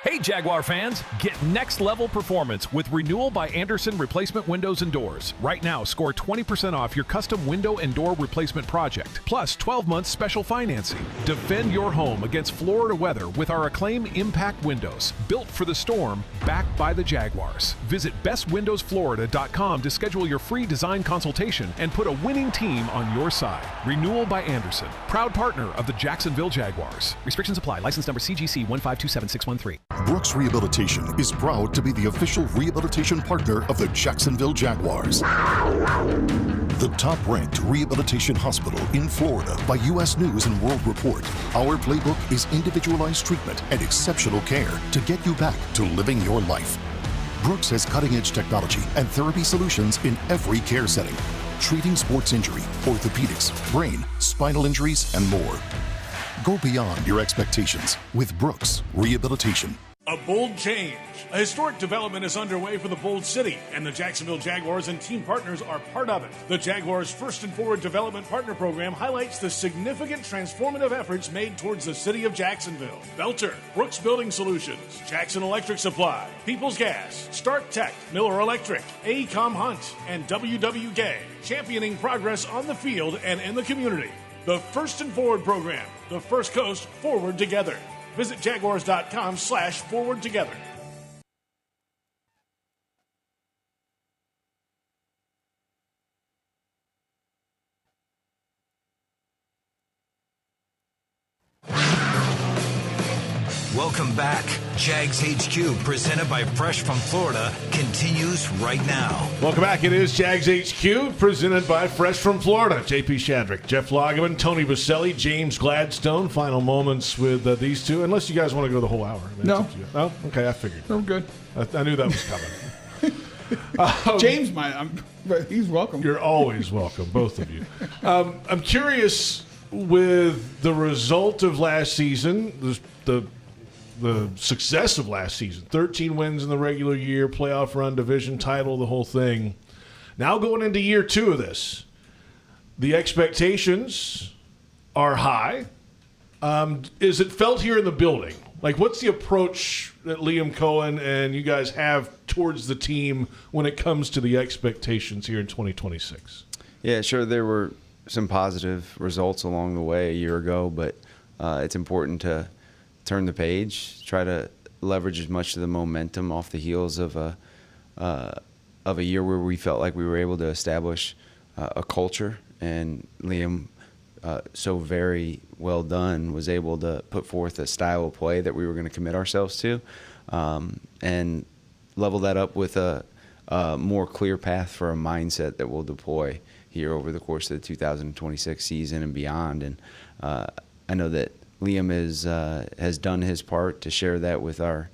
Hey Jaguar fans, get next level performance with Renewal by Andersen Replacement Windows and Doors. Right now, score 20% off your custom window and door replacement project, plus 12 months special financing. Defend your home against Florida weather with our Acclaim Impact Windows, built for the storm, backed by the Jaguars. Visit bestwindowsflorida.com to schedule your free design consultation and put a winning team on your side. Renewal by Andersen, proud partner of the Jacksonville Jaguars. Restrictions apply. License number CGC 1527613. Brooks Rehabilitation is proud to be the official rehabilitation partner of the Jacksonville Jaguars. The top-ranked rehabilitation hospital in Florida by U.S. News and World Report. Our playbook is individualized treatment and exceptional care to get you back to living your life. Brooks has cutting-edge technology and therapy solutions in every care setting, treating sports injury, orthopedics, brain, spinal injuries, and more. Go beyond your expectations with Brooks Rehabilitation. A bold change. A historic development is underway for the Bold City, and the Jacksonville Jaguars and team partners are part of it. The Jaguars' First and Forward Development Partner Program highlights the significant transformative efforts made towards the city of Jacksonville. Belter, Brooks Building Solutions, Jackson Electric Supply, People's Gas, Stark Tech, Miller Electric, AECOM Hunt, and WWK, championing progress on the field and in the community. The First and Forward Program, the First Coast forward together. Visit jaguars.com/forward together. Welcome back. Jags HQ, presented by Fresh from Florida, continues right now. Welcome back. It is Jags HQ, presented by Fresh from Florida. JP Shadrick, Jeff Lageman, Tony Boselli, James Gladstone. Final moments with these two, unless you guys want to go the whole hour. No. Oh, okay, I figured. I'm good. I knew that was coming. James might, but he's welcome. You're always welcome, both of you. I'm curious, with the result of last season, the success of last season, 13 wins in the regular year, playoff run, division title, the whole thing. Now going into year 2 of this, the expectations are high. Is it felt here in the building? Like, what's the approach that Liam Cohen and you guys have towards the team when it comes to the expectations here in 2026? Yeah, sure. There were some positive results along the way a year ago, but it's important to turn the page, try to leverage as much of the momentum off the heels of a year where we felt like we were able to establish a culture, and Liam, so very well done, was able to put forth a style of play that we were going to commit ourselves to, and level that up with a more clear path for a mindset that we'll deploy here over the course of the 2026 season and beyond. And I know that Liam has done his part to share that with our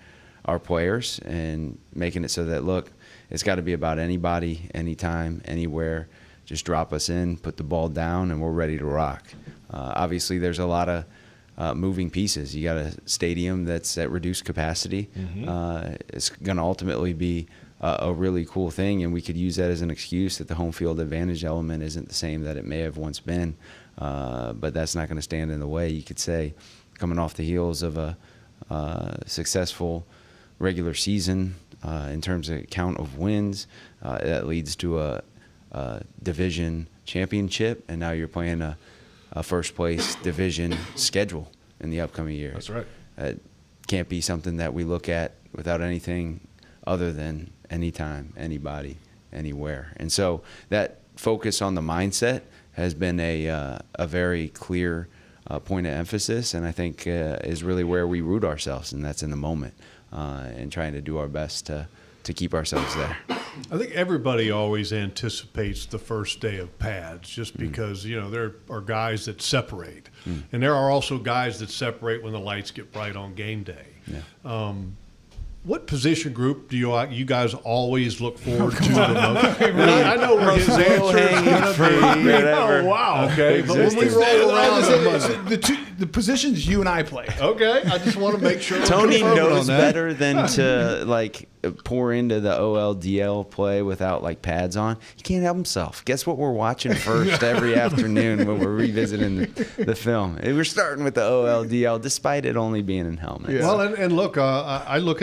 players, and making it so that, look, it's got to be about anybody, anytime, anywhere. Just drop us in, put the ball down, and we're ready to rock. Obviously, there's a lot of moving pieces. You got a stadium that's at reduced capacity. Mm-hmm. It's going to ultimately be a really cool thing, and we could use that as an excuse that the home field advantage element isn't the same that it may have once been. But that's not going to stand in the way. You could say, coming off the heels of a successful regular season in terms of count of wins, that leads to a division championship, and now you're playing a first-place division schedule in the upcoming year. That's right. It can't be something that we look at without anything other than anytime, anybody, anywhere. And so that focus on the mindset has been a very clear point of emphasis, and I think is really where we root ourselves, and that's in the moment, and trying to do our best to keep ourselves there. I think everybody always anticipates the first day of pads, just because there are guys that separate, and there are also guys that separate when the lights get bright on game day. Yeah. What position group do you guys always look forward to the most? I know where his answer is going to be. Oh, wow. Okay. But when we roll around the positions you and I play. Okay. I just want to make sure. Tony knows better than to, pour into the OLDL play without, pads on. He can't help himself. Guess what we're watching first every afternoon when we're revisiting the film? We're starting with the OLDL, despite it only being in helmets. Yeah. Well, and look, I look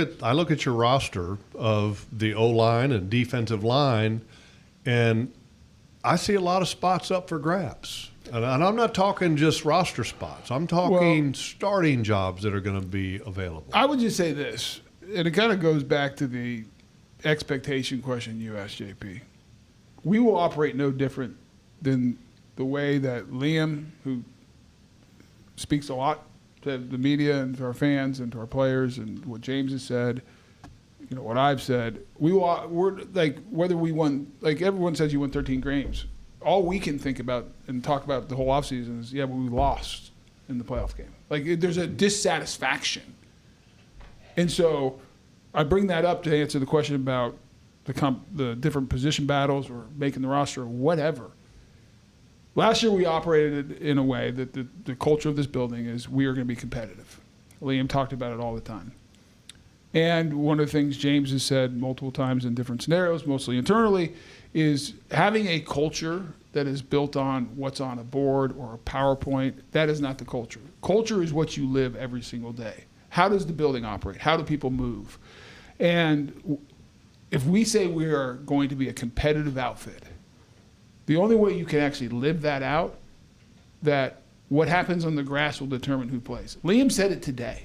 at your roster of the O-line and defensive line, and I see a lot of spots up for grabs. And I'm not talking just roster spots. I'm talking starting jobs that are going to be available. I would just say this, and it kind of goes back to the expectation question you asked, JP. We will operate no different than the way that Liam, who speaks a lot to the media and to our fans and to our players, and what James has said, what I've said, we're like, whether we won, everyone says you won 13 games. All we can think about and talk about the whole offseason is, but we lost in the playoff game. There's a dissatisfaction. And so I bring that up to answer the question about the different position battles or making the roster or whatever. Last year we operated in a way that the culture of this building is we are going to be competitive. Liam talked about it all the time. And one of the things James has said multiple times in different scenarios, mostly internally, is having a culture that is built on what's on a board or a PowerPoint. That is not the culture. Culture is what you live every single day. How does the building operate? How do people move? And if we say we are going to be a competitive outfit, the only way you can actually live that out, that what happens on the grass will determine who plays. Liam said it today.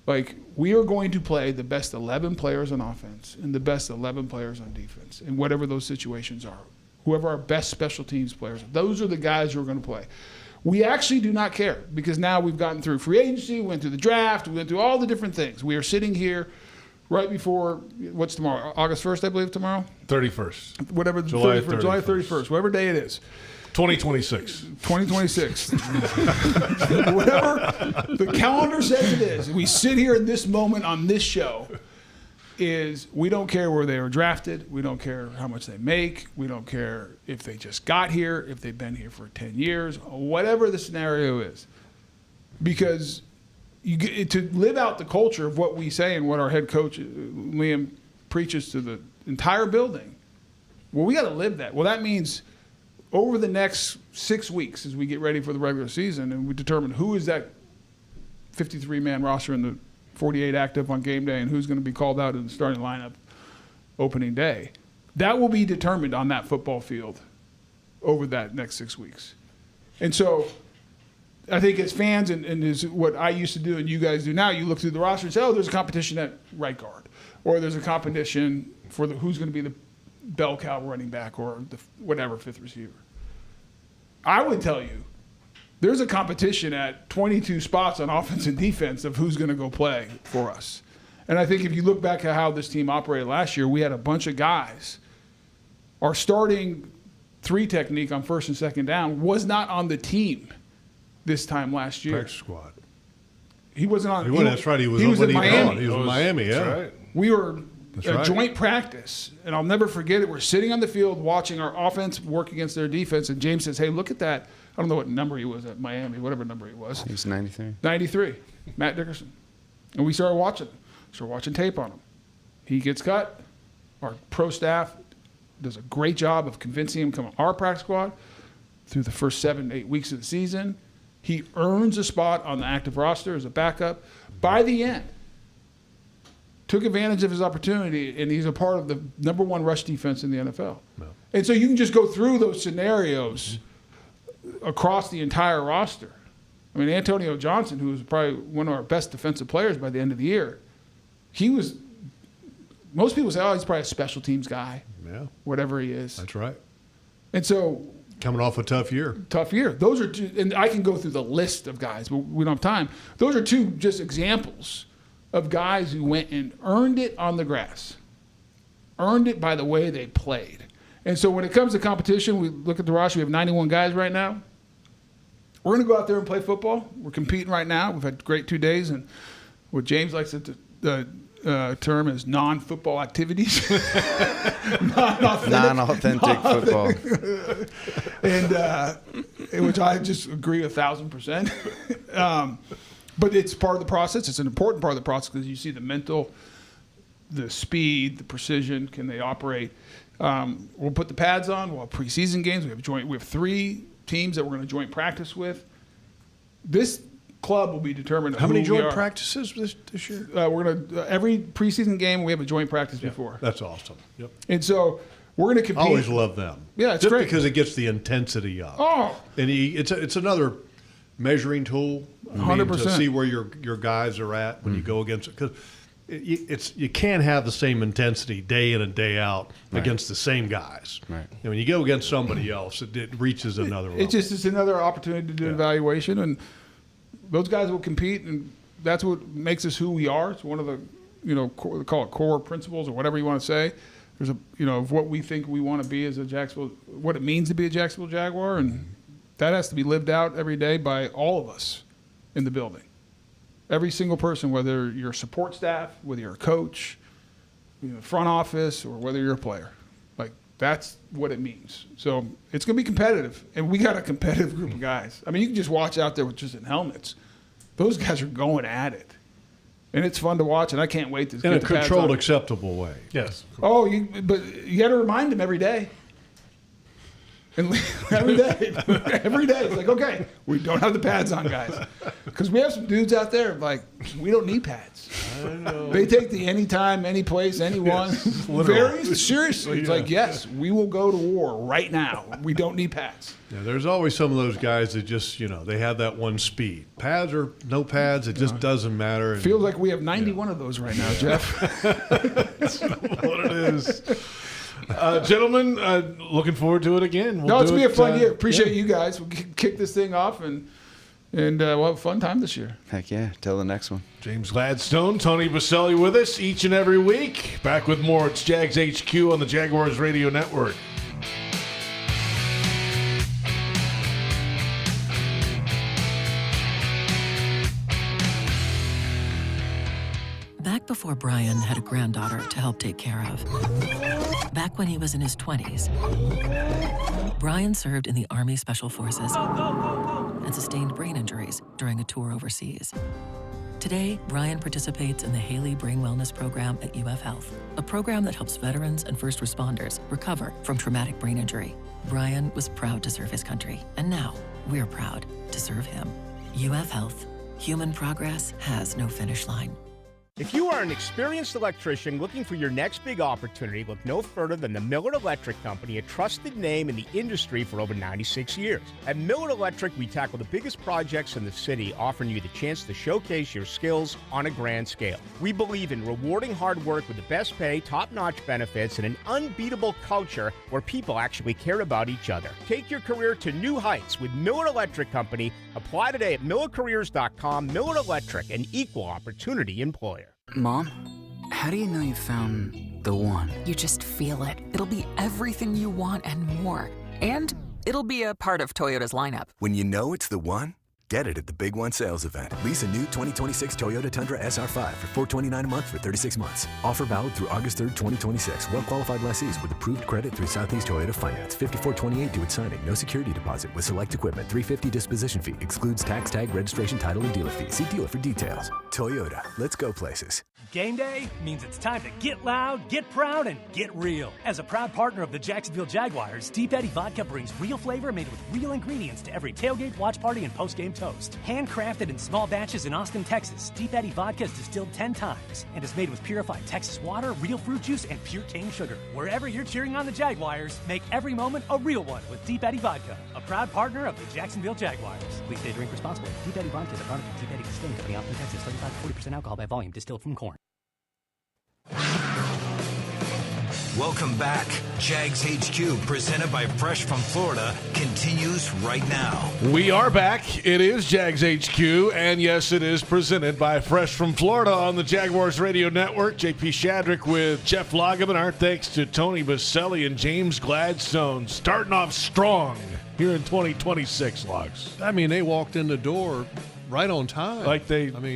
Like, we are going to play the best 11 players on offense and the best 11 players on defense in whatever those situations are. Whoever our best special teams players are. Those are the guys who are going to play. We actually do not care because now we've gotten through free agency, we went through the draft, we went through all the different things. We are sitting here right before, what's tomorrow? August 1st, I believe, tomorrow? 31st. Whatever, July 31st. July 31st, whatever day it is. 2026. 2026. Whatever the calendar says it is. We sit here in this moment on this show. Is we don't care where they were drafted. We don't care how much they make. We don't care if they just got here, if they've been here for 10 years, whatever the scenario is. Because you get to live out the culture of what we say and what our head coach, Liam, preaches to the entire building. Well, we got to live that. Well, that means over the next 6 weeks as we get ready for the regular season and we determine who is that 53-man roster in the 48 active on game day and who's going to be called out in the starting lineup opening day. That will be determined on that football field over that next 6 weeks. And so I think as fans and is what I used to do and you guys do now, you look through the roster and say, oh, there's a competition at right guard or there's a competition for who's going to be the bell cow running back or the whatever fifth receiver. I would tell you, there's a competition at 22 spots on offense and defense of who's going to go play for us. And I think if you look back at how this team operated last year, we had a bunch of guys. Our starting 3 technique on first and second down was not on the team this time last year. Practice squad. He wasn't on. That's right. He was in Miami. He was in Miami, yeah. That's right. We were joint practice, and I'll never forget it. We're sitting on the field watching our offense work against their defense, and James says, hey, look at that. I don't know what number he was at Miami, whatever number he was. He was 93. 93, Matt Dickerson. And we started watching him. Started watching tape on him. He gets cut. Our pro staff does a great job of convincing him to come on our practice squad through the first 7 to 8 weeks of the season. He earns a spot on the active roster as a backup. By the end, took advantage of his opportunity, and he's a part of the number 1 rush defense in the NFL. No. And so you can just go through those scenarios across the entire roster. I mean, Antonio Johnson, who was probably one of our best defensive players by the end of the year, most people say, oh, he's probably a special teams guy. Yeah. Whatever he is. That's right. And so. Coming off a tough year. Tough year. Those are two, and I can go through the list of guys, but we don't have time. Those are 2 just examples of guys who went and earned it on the grass. Earned it by the way they played. And so when it comes to competition, we look at the roster. We have 91 guys right now. We're going to go out there and play football. We're competing right now. We've had great 2 days. And what James likes to term as non-football activities. Non-authentic football. And which I just agree 1,000%. But it's part of the process. It's an important part of the process because you see the mental, the speed, the precision. Can they operate? We'll put the pads on. We'll have preseason games. We have 3 teams that we're going to joint practice with. This club will be determined. How many joint practices this year? We're going to every preseason game we have a joint practice before. That's awesome. Yep. And so we're going to compete. I always love them. Yeah, it's just great because it gets the intensity up. Oh, and it's another measuring tool. 100%. To see where your guys are at when you go against it, because you can't have the same intensity day in and day out against the same guys. Right. And when you go against somebody else, it reaches another level. It's another opportunity to do an evaluation, and those guys will compete, and that's what makes us who we are. It's one of the, they call it core principles or whatever you want to say. There's of what we think we want to be as a Jacksonville, what it means to be a Jacksonville Jaguar, and that has to be lived out every day by all of us in the building. Every single person, whether you're support staff, whether you're a coach, front office, or whether you're a player. Like, that's what it means. So it's going to be competitive, and we got a competitive group of guys. I mean, you can just watch out there with just in helmets. Those guys are going at it. and it's fun to watch, and I can't wait to in get a the pads controlled, on. acceptable way. Yes. Oh, but you got to remind them every day. And every day, it's like, okay, we don't have the pads on, guys, because we have some dudes out there like we don't need pads. I know. They take the anytime, any place, anyone. Yes, Very seriously. It's like, yes, we will go to war right now. We don't need pads. Yeah, there's always some of those guys that just, they have that one speed. Pads or no pads, it just doesn't matter. Feels like we have 91 of those right now, Jeff. That's what it is. Gentlemen, looking forward to it again. It's going to be a fun year. Appreciate you guys. We'll kick this thing off, and we'll have a fun time this year. Heck yeah. Till the next one. James Gladstone, Tony Boselli with us each and every week. Back with more. It's Jags HQ on the Jaguars Radio Network. Back before Brian had a granddaughter to help take care of. Back when he was in his 20s, Brian served in the Army Special Forces and sustained brain injuries during a tour overseas. Today, Brian participates in the Haley Brain Wellness Program at UF Health, a program that helps veterans and first responders recover from traumatic brain injury. Brian was proud to serve his country, and now we're proud to serve him. UF Health. Human progress has no finish line. If you are an experienced electrician looking for your next big opportunity, look no further than the Miller Electric Company, a trusted name in the industry for over 96 years. At Miller Electric, we tackle the biggest projects in the city, offering you the chance to showcase your skills on a grand scale. We believe in rewarding hard work with the best pay, top-notch benefits, and an unbeatable culture where people actually care about each other. Take your career to new heights with Miller Electric Company. Apply today at millercareers.com. Miller Electric, an equal opportunity employer. Mom, how do you know you found the one? You just feel it. It'll be everything you want and more. And it'll be a part of Toyota's lineup. When you know it's the one, get it at the Big One sales event. Lease a new 2026 Toyota Tundra SR5 for $429 a month for 36 months. Offer valid through August 3rd, 2026. Well-qualified lessees with approved credit through Southeast Toyota Finance. $5428 due at signing. No security deposit with select equipment. $350 disposition fee. Excludes tax, tag, registration, title, and dealer fee. See dealer for details. Toyota. Let's go places. Game day means it's time to get loud, get proud, and get real. As a proud partner of the Jacksonville Jaguars, Deep Eddy Vodka brings real flavor made with real ingredients to every tailgate, watch party, and post-game toast. Handcrafted in small batches in Austin, Texas, Deep Eddy Vodka is distilled 10 times and is made with purified Texas water, real fruit juice, and pure cane sugar. Wherever you're cheering on the Jaguars, make every moment a real one with Deep Eddy Vodka, a proud partner of the Jacksonville Jaguars. Please stay drink responsibly. Deep Eddy Vodka is a product of Deep Eddy Distilling Company, Austin, Texas. 35 to 40% alcohol by volume, distilled from corn. Welcome back. Jags HQ, presented by Fresh from Florida, continues right now. We are back. It is Jags HQ, and yes, it is presented by Fresh from Florida on the Jaguars Radio Network. JP Shadrick with Jeff Lageman. Our thanks to Tony Boselli and James Gladstone. Starting off strong here in 2026, Logs. I mean, they walked in the door right on time.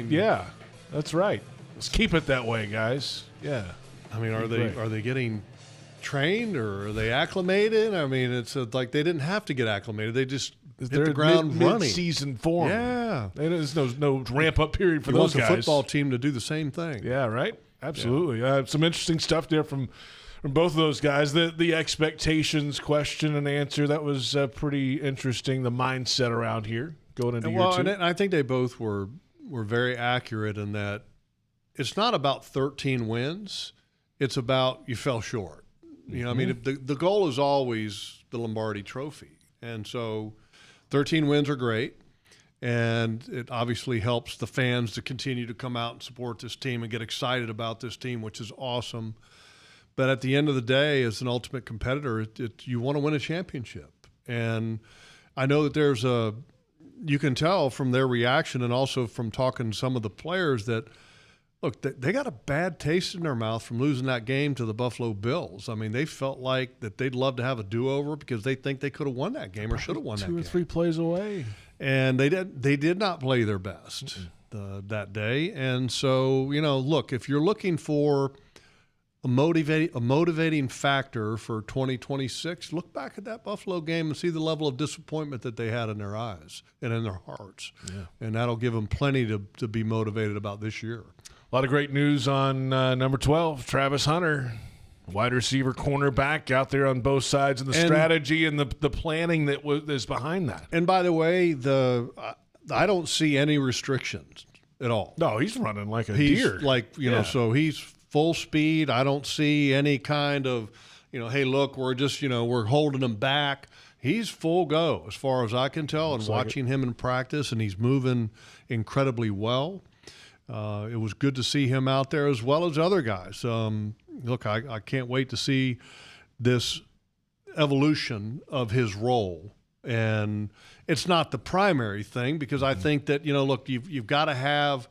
Yeah, that's right. Let's keep it that way, guys. Yeah. I mean, are they getting trained or are they acclimated? I mean, it's like they didn't have to get acclimated. They just hit the ground running. Mid-season form. Yeah. There's no ramp-up period for those guys. You want the football team to do the same thing. Yeah, right? Absolutely. Yeah. Some interesting stuff there from both of those guys. The expectations question and answer, that was pretty interesting, the mindset around here going into year two. And I think they both were very accurate in that it's not about 13 wins. It's about you fell short. You know, I mean, the goal is always the Lombardi Trophy. And so 13 wins are great. And it obviously helps the fans to continue to come out and support this team and get excited about this team, which is awesome. But at the end of the day, as an ultimate competitor, you want to win a championship. And I know that you can tell from their reaction and also from talking to some of the players that, look, they got a bad taste in their mouth from losing that game to the Buffalo Bills. I mean, they felt like that they'd love to have a do-over because they think they could have won that game or should have won that game. 2 or 3 plays away. And they did not play their best that day. And so, look, if you're looking for a motivating factor for 2026, look back at that Buffalo game and see the level of disappointment that they had in their eyes and in their hearts. Yeah. And that'll give them plenty to be motivated about this year. A lot of great news on number 12, Travis Hunter. Wide receiver, cornerback out there on both sides, and the strategy and the planning that is behind that. And by the way, I don't see any restrictions at all. No, he's running like a deer. So he's full speed. I don't see any kind of, hey, look, we're just, we're holding him back. He's full go as far as I can tell, and watching him in practice, and he's moving incredibly well. It was good to see him out there as well as other guys. Look, I can't wait to see this evolution of his role. And it's not the primary thing, because I think that, look, you've got to have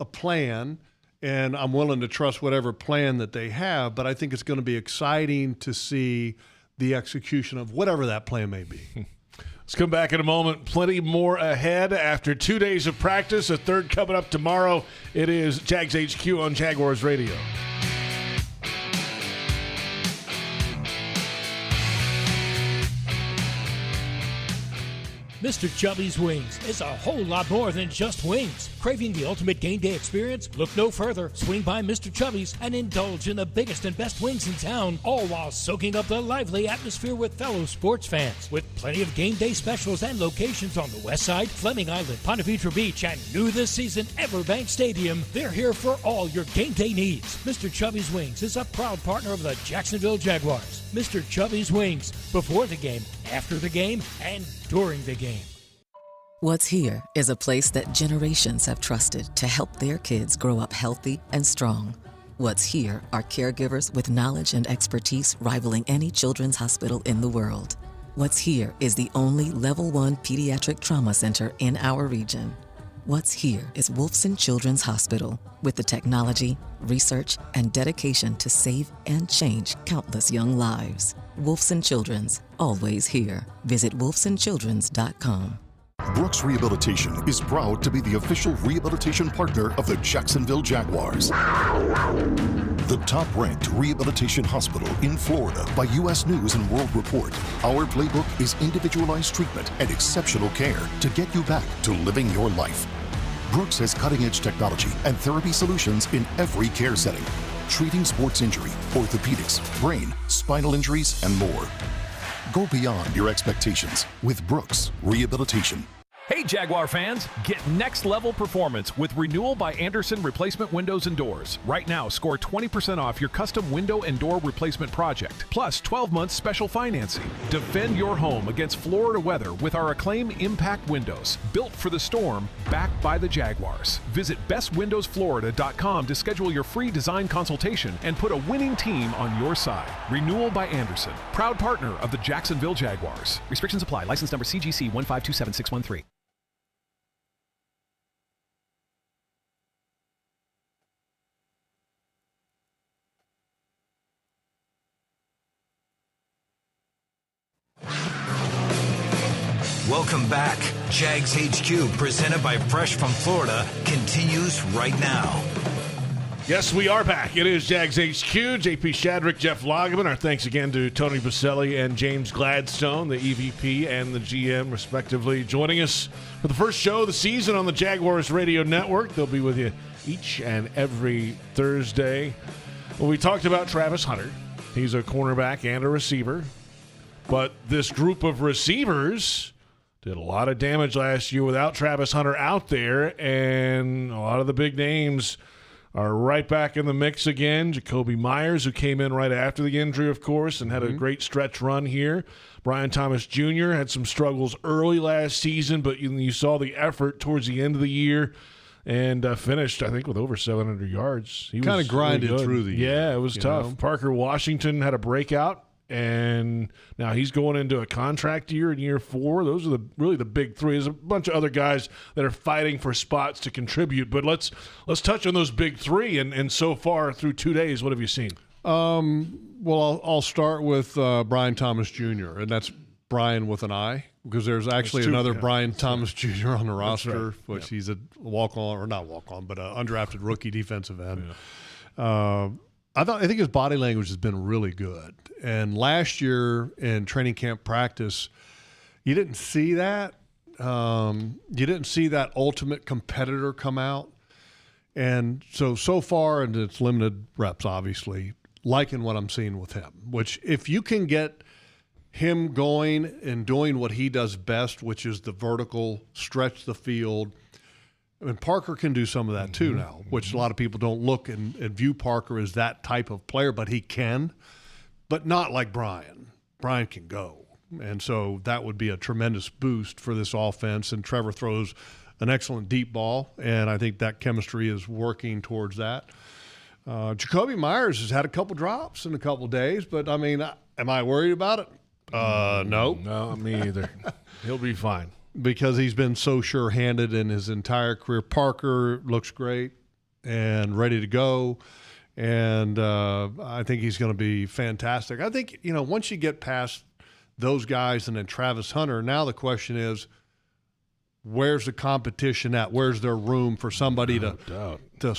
a plan, and I'm willing to trust whatever plan that they have, but I think it's going to be exciting to see the execution of whatever that plan may be. Let's come back in a moment. Plenty more ahead after 2 days of practice. A third coming up tomorrow. It is Jags HQ on Jaguars Radio. Mr. Chubby's Wings is a whole lot more than just wings. Craving the ultimate game day experience? Look no further. Swing by Mr. Chubby's and indulge in the biggest and best wings in town, all while soaking up the lively atmosphere with fellow sports fans. With plenty of game day specials and locations on the West Side, Fleming Island, Ponte Vedra Beach, and new this season, Everbank Stadium, they're here for all your game day needs. Mr. Chubby's Wings is a proud partner of the Jacksonville Jaguars. Mr. Chubby's Wings, before the game, after the game, and during the game. What's here is a place that generations have trusted to help their kids grow up healthy and strong. What's here are caregivers with knowledge and expertise rivaling any children's hospital in the world. What's here is the only Level 1 pediatric trauma center in our region. What's here is Wolfson Children's Hospital, with the technology, research, and dedication to save and change countless young lives. Wolfson Children's, always here. Visit wolfsonchildrens.com. Brooks Rehabilitation is proud to be the official rehabilitation partner of the Jacksonville Jaguars. The top-ranked rehabilitation hospital in Florida by U.S. News and World Report. Our playbook is individualized treatment and exceptional care to get you back to living your life. Brooks has cutting-edge technology and therapy solutions in every care setting, treating sports injury, orthopedics, brain, spinal injuries, and more. Go beyond your expectations with Brooks Rehabilitation. Hey Jaguar fans, get next level performance with renewal by Anderson Replacement Windows and Doors. Right now, score 20% off your custom window and door replacement project, plus 12 months special financing. Defend your home against Florida weather with our Acclaim Impact Windows, built for the storm, backed by the Jaguars. Visit bestwindowsflorida.com to schedule your free design consultation and put a winning team on your side. Renewal by Anderson, proud partner of the Jacksonville Jaguars. Restrictions apply. License number CGC 1527613. Welcome back. Jags HQ, presented by Fresh from Florida, continues right now. Yes, we are back. It is Jags HQ. JP Shadrick, Jeff Lageman. Our thanks again to Tony Boselli and James Gladstone, the EVP and the GM, respectively, joining us for the first show of the season on the Jaguars Radio Network. They'll be with you each and every Thursday. Well, we talked about Travis Hunter. He's a cornerback and a receiver. But this group of receivers did a lot of damage last year without Travis Hunter out there, and a lot of the big names are right back in the mix again. Jacoby Myers, who came in right after the injury, of course, and had a great stretch run here. Brian Thomas Jr. had some struggles early last season, but you saw the effort towards the end of the year and finished, I think, with over 700 yards. He kind of grinded really through the year. Yeah, it was tough. Parker Washington had a breakout. And now he's going into a contract year in year 4. Those are really the big three. There's a bunch of other guys that are fighting for spots to contribute. But let's touch on those big three. And so far through 2 days, what have you seen? Well, I'll start with Brian Thomas Jr., and that's Brian with an I, because there's actually another Brian Thomas Jr. on the roster, which he's a walk-on, or not walk-on, but an undrafted rookie defensive end. Yeah. I think his body language has been really good. And last year in training camp practice, you didn't see that. You didn't see that ultimate competitor come out. And so far, and it's limited reps, obviously, liking what I'm seeing with him, which if you can get him going and doing what he does best, which is the vertical, stretch the field. I mean, Parker can do some of that too now, which a lot of people don't look and view Parker as that type of player, but he can, but not like Brian. Brian can go. And so that would be a tremendous boost for this offense. And Trevor throws an excellent deep ball, and I think that chemistry is working towards that. Jacoby Myers has had a couple drops in a couple days, but, I mean, am I worried about it? No. No, me either. He'll be fine. Because he's been so sure-handed in his entire career. Parker looks great and ready to go, and I think he's going to be fantastic. I think, once you get past those guys and then Travis Hunter, now the question is, where's the competition at? Where's there room for somebody to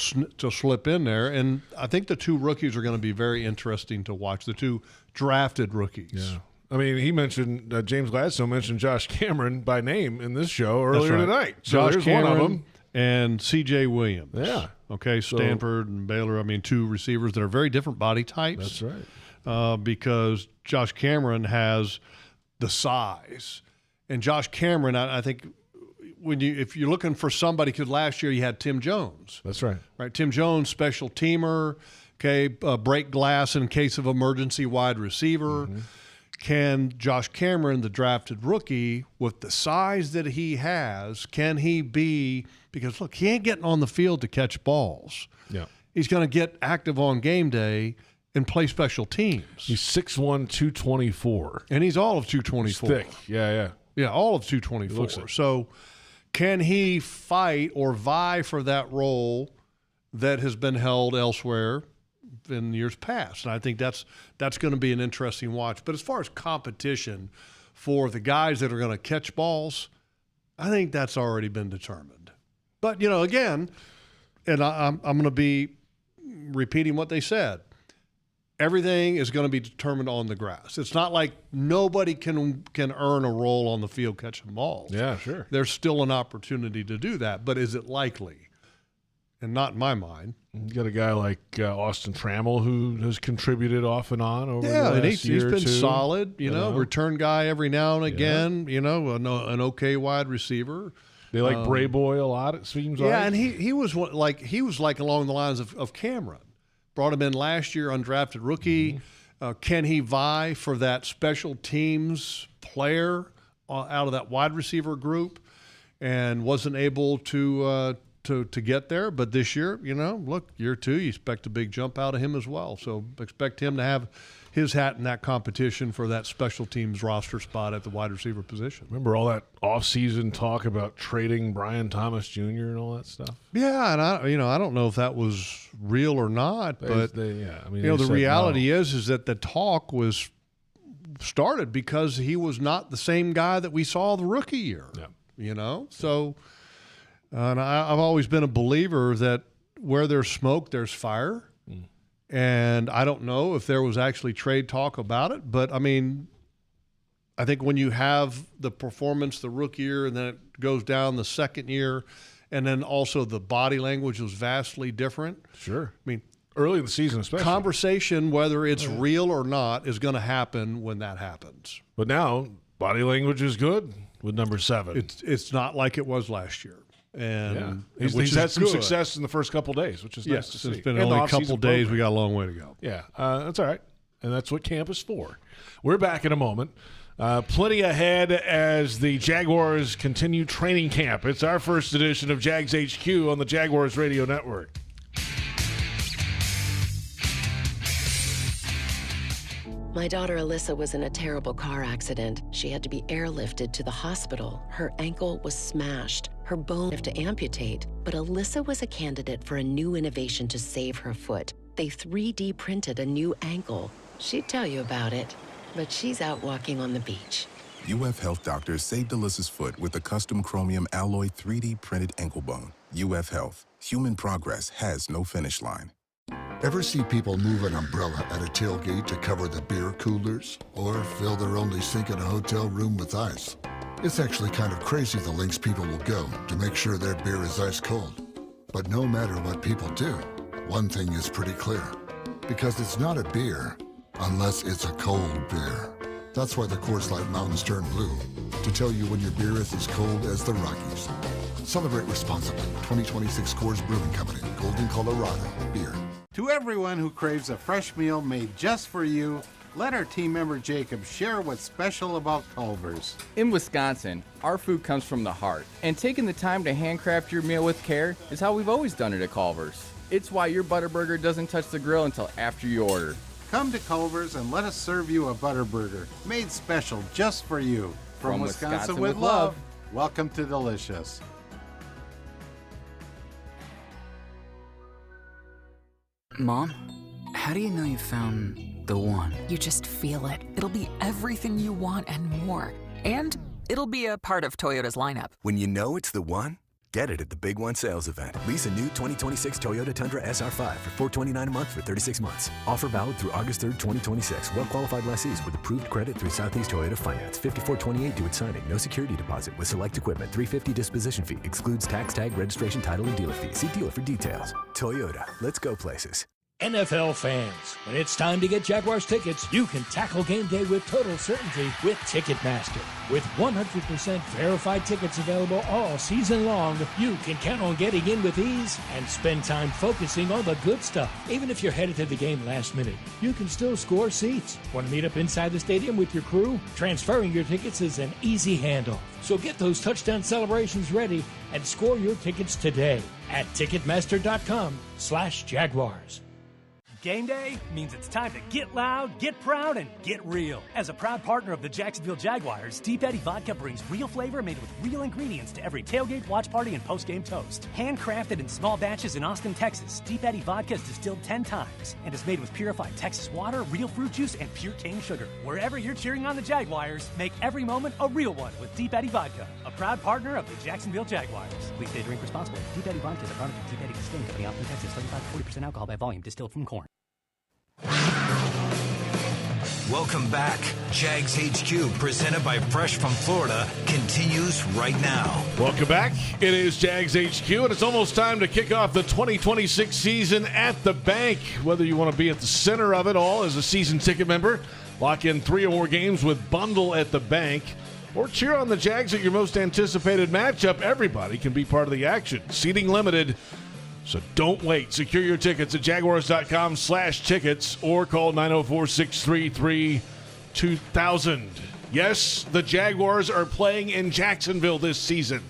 slip in there? And I think the two rookies are going to be very interesting to watch, the two drafted rookies. Yeah. I mean, he mentioned James Gladstone mentioned Josh Cameron by name in this show earlier tonight. So Josh Cameron, one of them, and C.J. Williams. Yeah. Okay, Stanford and Baylor. I mean, two receivers that are very different body types. That's right. Because Josh Cameron has the size, and Josh Cameron, I think, if you're looking for somebody, because last year you had Tim Jones. That's right. Right, Tim Jones, special teamer. Okay, break glass in case of emergency, wide receiver. Mm-hmm. Can Josh Cameron, the drafted rookie, with the size that he has, can he be – because, look, he ain't getting on the field to catch balls. Yeah. He's going to get active on game day and play special teams. He's 6'1", 224. And he's all of 224. He's thick. Yeah. Yeah, all of 224. So can he fight or vie for that role that has been held elsewhere in years past? And I think that's going to be an interesting watch. But as far as competition for the guys that are going to catch balls, I think that's already been determined. But, again, and I'm going to be repeating what they said, everything is going to be determined on the grass. It's not like nobody can earn a role on the field catching balls. Yeah, sure. There's still an opportunity to do that, but is it likely? And not in my mind. You got a guy like Austin Trammell who has contributed off and on over the last and he's year been or two. Solid, return guy every now and again, an okay wide receiver. They like Bray Boy a lot, it seems like. Yeah, and he was like along the lines of Cameron. Brought him in last year, undrafted rookie. Mm-hmm. Can he vie for that special teams player out of that wide receiver group? And wasn't able to get there. But this year, look, year two, you expect a big jump out of him as well. So expect him to have his hat in that competition for that special teams roster spot at the wide receiver position. Remember all that offseason talk about trading Brian Thomas Jr. and all that stuff? Yeah, and I don't know if that was real or not, but the reality is that the talk was started because he was not the same guy that we saw the rookie year. Yeah. So and I've always been a believer that where there's smoke, there's fire. And I don't know if there was actually trade talk about it, but I mean, I think when you have the performance the rookie year and then it goes down the second year, and then also the body language was vastly different. Sure. I mean, early in the season especially. Conversation, whether it's real or not, is going to happen when that happens. But now, body language is good with number 7. It's not like it was last year. And he's had some success in the first couple of days, which is nice to see. It's been only a couple of days. We got a long way to go. Yeah, that's all right. And that's what camp is for. We're back in a moment. Plenty ahead as the Jaguars continue training camp. It's our first edition of Jags HQ on the Jaguars Radio Network. My daughter Alyssa was in a terrible car accident. She had to be airlifted to the hospital. Her ankle was smashed. Her bone had to amputate. But Alyssa was a candidate for a new innovation to save her foot. They 3D printed a new ankle. She'd tell you about it, but she's out walking on the beach. UF Health doctors saved Alyssa's foot with a custom chromium alloy 3D printed ankle bone. UF Health. Human progress has no finish line. Ever see people move an umbrella at a tailgate to cover the beer coolers? Or fill their only sink in a hotel room with ice? It's actually kind of crazy the lengths people will go to make sure their beer is ice cold. But no matter what people do, one thing is pretty clear. Because it's not a beer unless it's a cold beer. That's why the Coors Light Mountains turn blue, to tell you when your beer is as cold as the Rockies. Celebrate responsibly. 2026 Coors Brewing Company, Golden, Colorado. Beer. To everyone who craves a fresh meal made just for you, let our team member Jacob share what's special about Culver's. In Wisconsin, our food comes from the heart, and taking the time to handcraft your meal with care is how we've always done it at Culver's. It's why your Butterburger doesn't touch the grill until after you order. Come to Culver's and let us serve you a Butterburger, made special just for you. From Wisconsin with love, welcome to Delicious. Mom, how do you know you found the one? You just feel it. It'll be everything you want and more. And it'll be a part of Toyota's lineup. When you know it's the one, get it at the Big One sales event. Lease a new 2026 Toyota Tundra SR5 for $429 a month for 36 months. Offer valid through August 3rd, 2026. Well-qualified lessees with approved credit through Southeast Toyota Finance. 5428 due at signing. No security deposit with select equipment. $350 disposition fee. Excludes tax, tag, registration, title, and dealer fee. See dealer for details. Toyota. Let's go places. NFL fans, when it's time to get Jaguars tickets, you can tackle game day with total certainty with Ticketmaster. With 100% verified tickets available all season long, you can count on getting in with ease and spend time focusing on the good stuff. Even if you're headed to the game last minute, you can still score seats. Want to meet up inside the stadium with your crew? Transferring your tickets is an easy handoff. So get those touchdown celebrations ready and score your tickets today at Ticketmaster.com/Jaguars. Game day means it's time to get loud, get proud, and get real. As a proud partner of the Jacksonville Jaguars, Deep Eddy Vodka brings real flavor made with real ingredients to every tailgate, watch party, and post-game toast. Handcrafted in small batches in Austin, Texas, Deep Eddy Vodka is distilled 10 times and is made with purified Texas water, real fruit juice, and pure cane sugar. Wherever you're cheering on the Jaguars, make every moment a real one with Deep Eddy Vodka, a proud partner of the Jacksonville Jaguars. Please stay drink responsibly. Deep Eddy Vodka is a product of Deep Eddy Distilling Company, Austin, Texas. 35 to 40% alcohol by volume, distilled from corn. Welcome back. Jags HQ, presented by Fresh from Florida, continues right now. Welcome back. It is Jags HQ, and it's almost time to kick off the 2026 season at the bank. Whether you want to be at the center of it all as a season ticket member, lock in 3 or more games with Bundle at the bank, or cheer on the Jags at your most anticipated matchup, everybody can be part of the action. Seating limited, so don't wait. Secure your tickets at jaguars.com/tickets or call 904-633-2000. Yes, the Jaguars are playing in Jacksonville this season.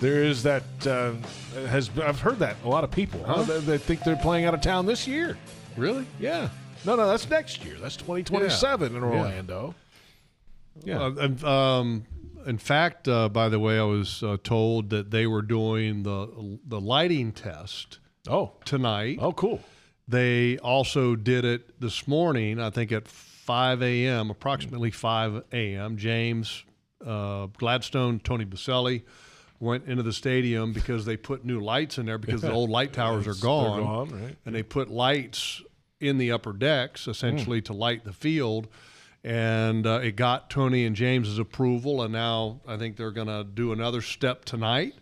There is that, I've heard that, a lot of people. Huh? They think they're playing out of town this year. Really? Yeah. No, that's next year. That's 2027 in Orlando. Yeah. In fact, by the way, I was told that they were doing the lighting test tonight. Oh, cool. They also did it this morning, I think at 5 a.m., approximately 5 a.m. James, Gladstone, Tony Boselli went into the stadium because they put new lights in there because the old light towers are gone. They're gone, right? And they put lights in the upper decks, essentially, to light the field. And it got Tony and James's approval, and now I think they're going to do another step tonight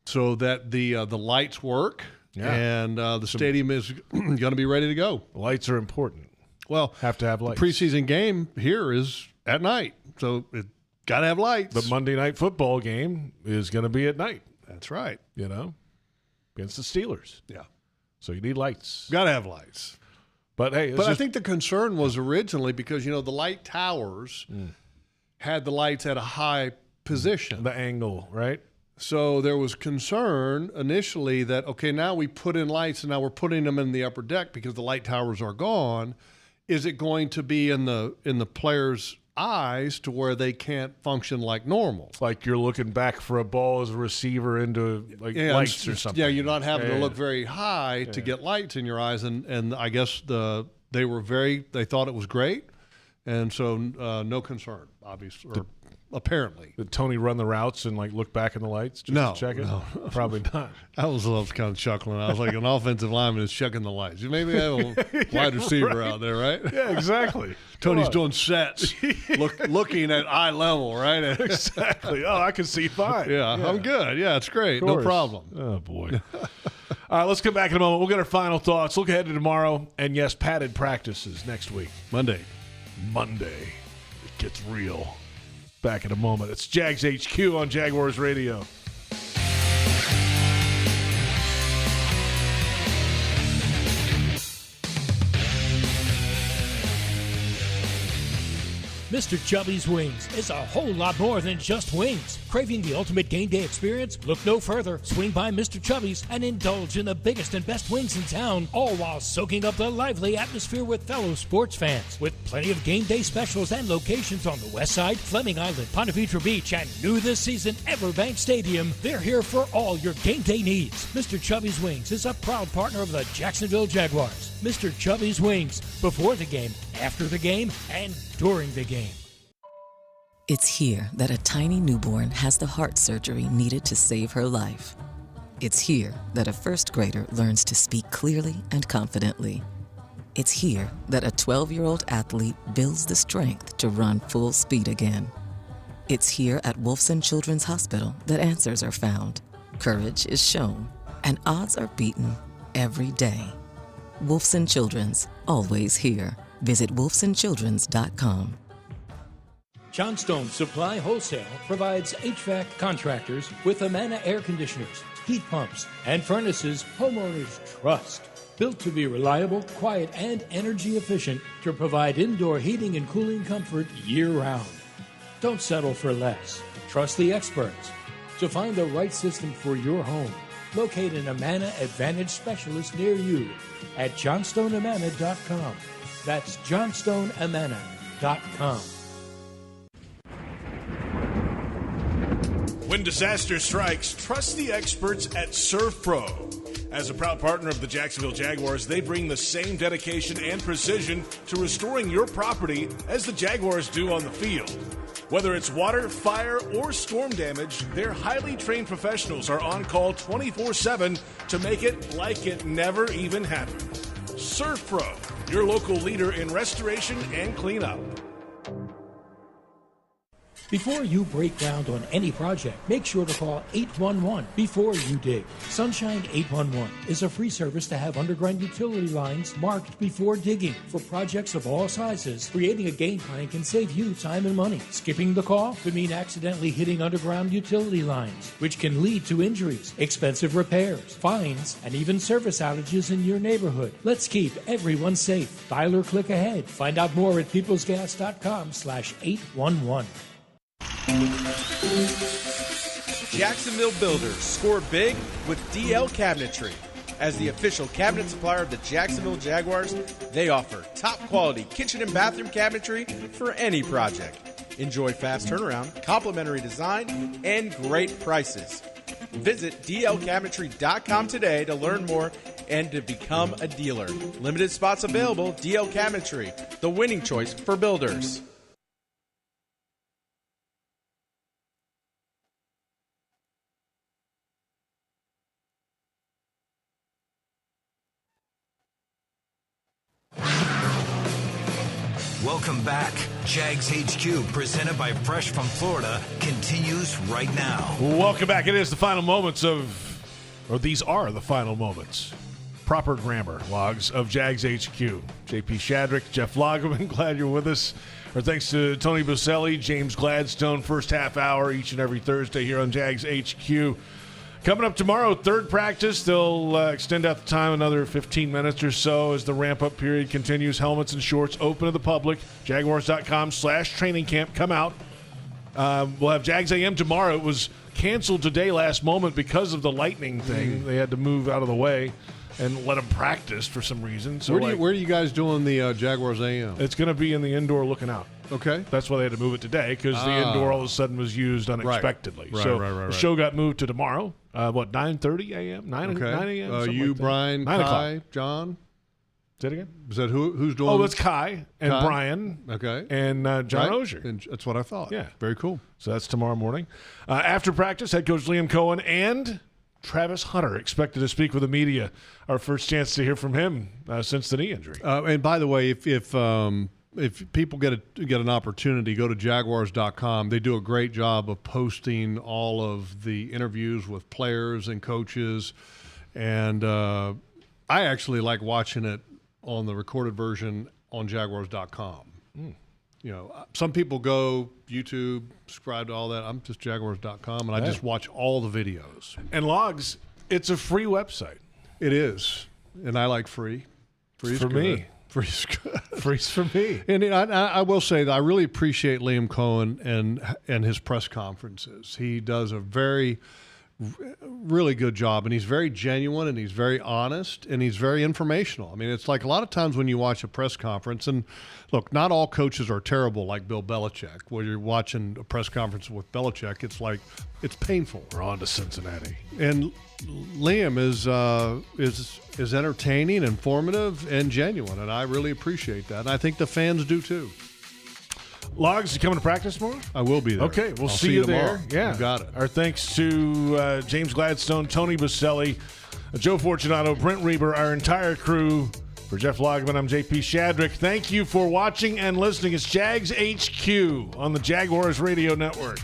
so that the lights work, and the stadium is going to be ready to go. Lights are important. Well, have to have lights. The preseason game here is at night, so it got to have lights. The Monday night football game is going to be at night. That's right. You know, against the Steelers. Yeah. So you need lights. Got to have lights. But hey, I think the concern was originally because, the light towers had the lights at a high position. The angle, right? So there was concern initially that, okay, now we put in lights and now we're putting them in the upper deck because the light towers are gone. Is it going to be in the players' eyes to where they can't function like normal? Like you're looking back for a ball as a receiver into lights or something. Yeah, you're not having to look very high to get lights in your eyes. And I guess they thought it was great. And so no concern, obviously. apparently. Did Tony run the routes and look back in the lights just to check it? No. Probably not. I was kind of chuckling. I was like, an offensive lineman is checking the lights. Maybe have a wide receiver out there, right? Yeah, exactly. Tony's doing sets, looking at eye level, right? Exactly. Oh, I can see fine. Yeah, I'm good. Yeah, it's great. No problem. Oh, boy. All right, let's come back in a moment. We'll get our final thoughts. Look ahead to tomorrow. And, yes, padded practices next week. Monday. It gets real. Back in a moment. It's Jags HQ on Jaguars Radio. Mr. Chubby's Wings is a whole lot more than just wings. Craving the ultimate game day experience? Look no further. Swing by Mr. Chubby's and indulge in the biggest and best wings in town, all while soaking up the lively atmosphere with fellow sports fans. With plenty of game day specials and locations on the West Side, Fleming Island, Ponte Vedra Beach, and new this season, Everbank Stadium, they're here for all your game day needs. Mr. Chubby's Wings is a proud partner of the Jacksonville Jaguars. Mr. Chubby's Wings, before the game, after the game, and during the game. It's here that a tiny newborn has the heart surgery needed to save her life. It's here that a first grader learns to speak clearly and confidently. It's here that a 12-year-old athlete builds the strength to run full speed again. It's here at Wolfson Children's Hospital that answers are found, courage is shown, and odds are beaten every day. Wolfson Children's, always here. Visit wolfsonchildrens.com. Johnstone Supply Wholesale provides HVAC contractors with Amana air conditioners, heat pumps, and furnaces homeowners trust. Built to be reliable, quiet, and energy efficient to provide indoor heating and cooling comfort year-round. Don't settle for less. Trust the experts. To find the right system for your home, locate an Amana Advantage specialist near you at johnstoneamana.com. That's johnstoneamana.com. When disaster strikes, trust the experts at Surf Pro. As a proud partner of the Jacksonville Jaguars, they bring the same dedication and precision to restoring your property as the Jaguars do on the field. Whether it's water, fire, or storm damage, their highly trained professionals are on call 24/7 to make it like it never even happened. Surf Pro, your local leader in restoration and cleanup. Before you break ground on any project, make sure to call 811 before you dig. Sunshine 811 is a free service to have underground utility lines marked before digging. For projects of all sizes, creating a game plan can save you time and money. Skipping the call could mean accidentally hitting underground utility lines, which can lead to injuries, expensive repairs, fines, and even service outages in your neighborhood. Let's keep everyone safe. Dial or click ahead. Find out more at peoplesgas.com/811. Jacksonville Builders score big with DL Cabinetry. As the official cabinet supplier of the Jacksonville Jaguars, they offer top quality kitchen and bathroom cabinetry for any project. Enjoy fast turnaround, complimentary design, and great prices. Visit dlcabinetry.com today to learn more and to become a dealer. Limited spots available. DL Cabinetry, the winning choice for builders. Welcome back. Jags HQ, presented by Fresh from Florida, continues right now. Welcome back. It is the final moments of, or these are the final moments, proper grammar logs of Jags HQ. JP Shadrick, Jeff Lageman, glad you're with us. Our thanks to Tony Boselli, James Gladstone, first half hour each and every Thursday here on Jags HQ. Coming up tomorrow, third practice. They'll extend out the time another 15 minutes or so as the ramp-up period continues. Helmets and shorts open to the public. Jaguars.com/training camp. Come out. We'll have Jags AM tomorrow. It was canceled today last moment because of the lightning thing. They had to move out of the way and let them practice for some reason. So where are you guys doing the Jaguars AM? It's going to be in the indoor looking out. Okay. That's why they had to move it today, because the indoor all of a sudden was used unexpectedly. Right. The show got moved to tomorrow. 9:30 a.m.? 9 a.m.? You, like Brian, 9 Kai, o'clock. John? Say it again. Is that who's doing? Oh, that's Kai and Brian. Okay. And John Right? Ogier. And that's what I thought. Yeah. Very cool. So that's tomorrow morning. After practice, head coach Liam Cohen and Travis Hunter expected to speak with the media. Our first chance to hear from him since the knee injury. And by the way, if people get an opportunity, go to Jaguars.com. They do a great job of posting all of the interviews with players and coaches. And I actually like watching it on the recorded version on Jaguars.com. You know, some people go YouTube, subscribe to all that. I'm just Jaguars.com, and I just watch all the videos. And Logs, it's a free website. It is, and I like free. Free's for good. me. Free's good. Free's for me. And I will say that I really appreciate Liam Cohen and his press conferences. He does a really good job, and he's very genuine, and he's very honest, and he's very informational. I mean, it's like a lot of times when you watch a press conference, and look, not all coaches are terrible like Bill Belichick. Where you're watching a press conference with Belichick, it's like it's painful. We're on to Cincinnati, and Liam is entertaining, informative, and genuine, and I really appreciate that, and I think the fans do too. Logs, you coming to practice tomorrow? I will be there. Okay, we'll I'll see you tomorrow. there. Yeah, you got it. Our thanks to James Gladstone, Tony Boselli, Joe Fortunato, Brent Reber, our entire crew. For Jeff Lageman, I'm JP Shadrick. Thank you for watching and listening. It's Jags HQ on the Jaguars Radio Network.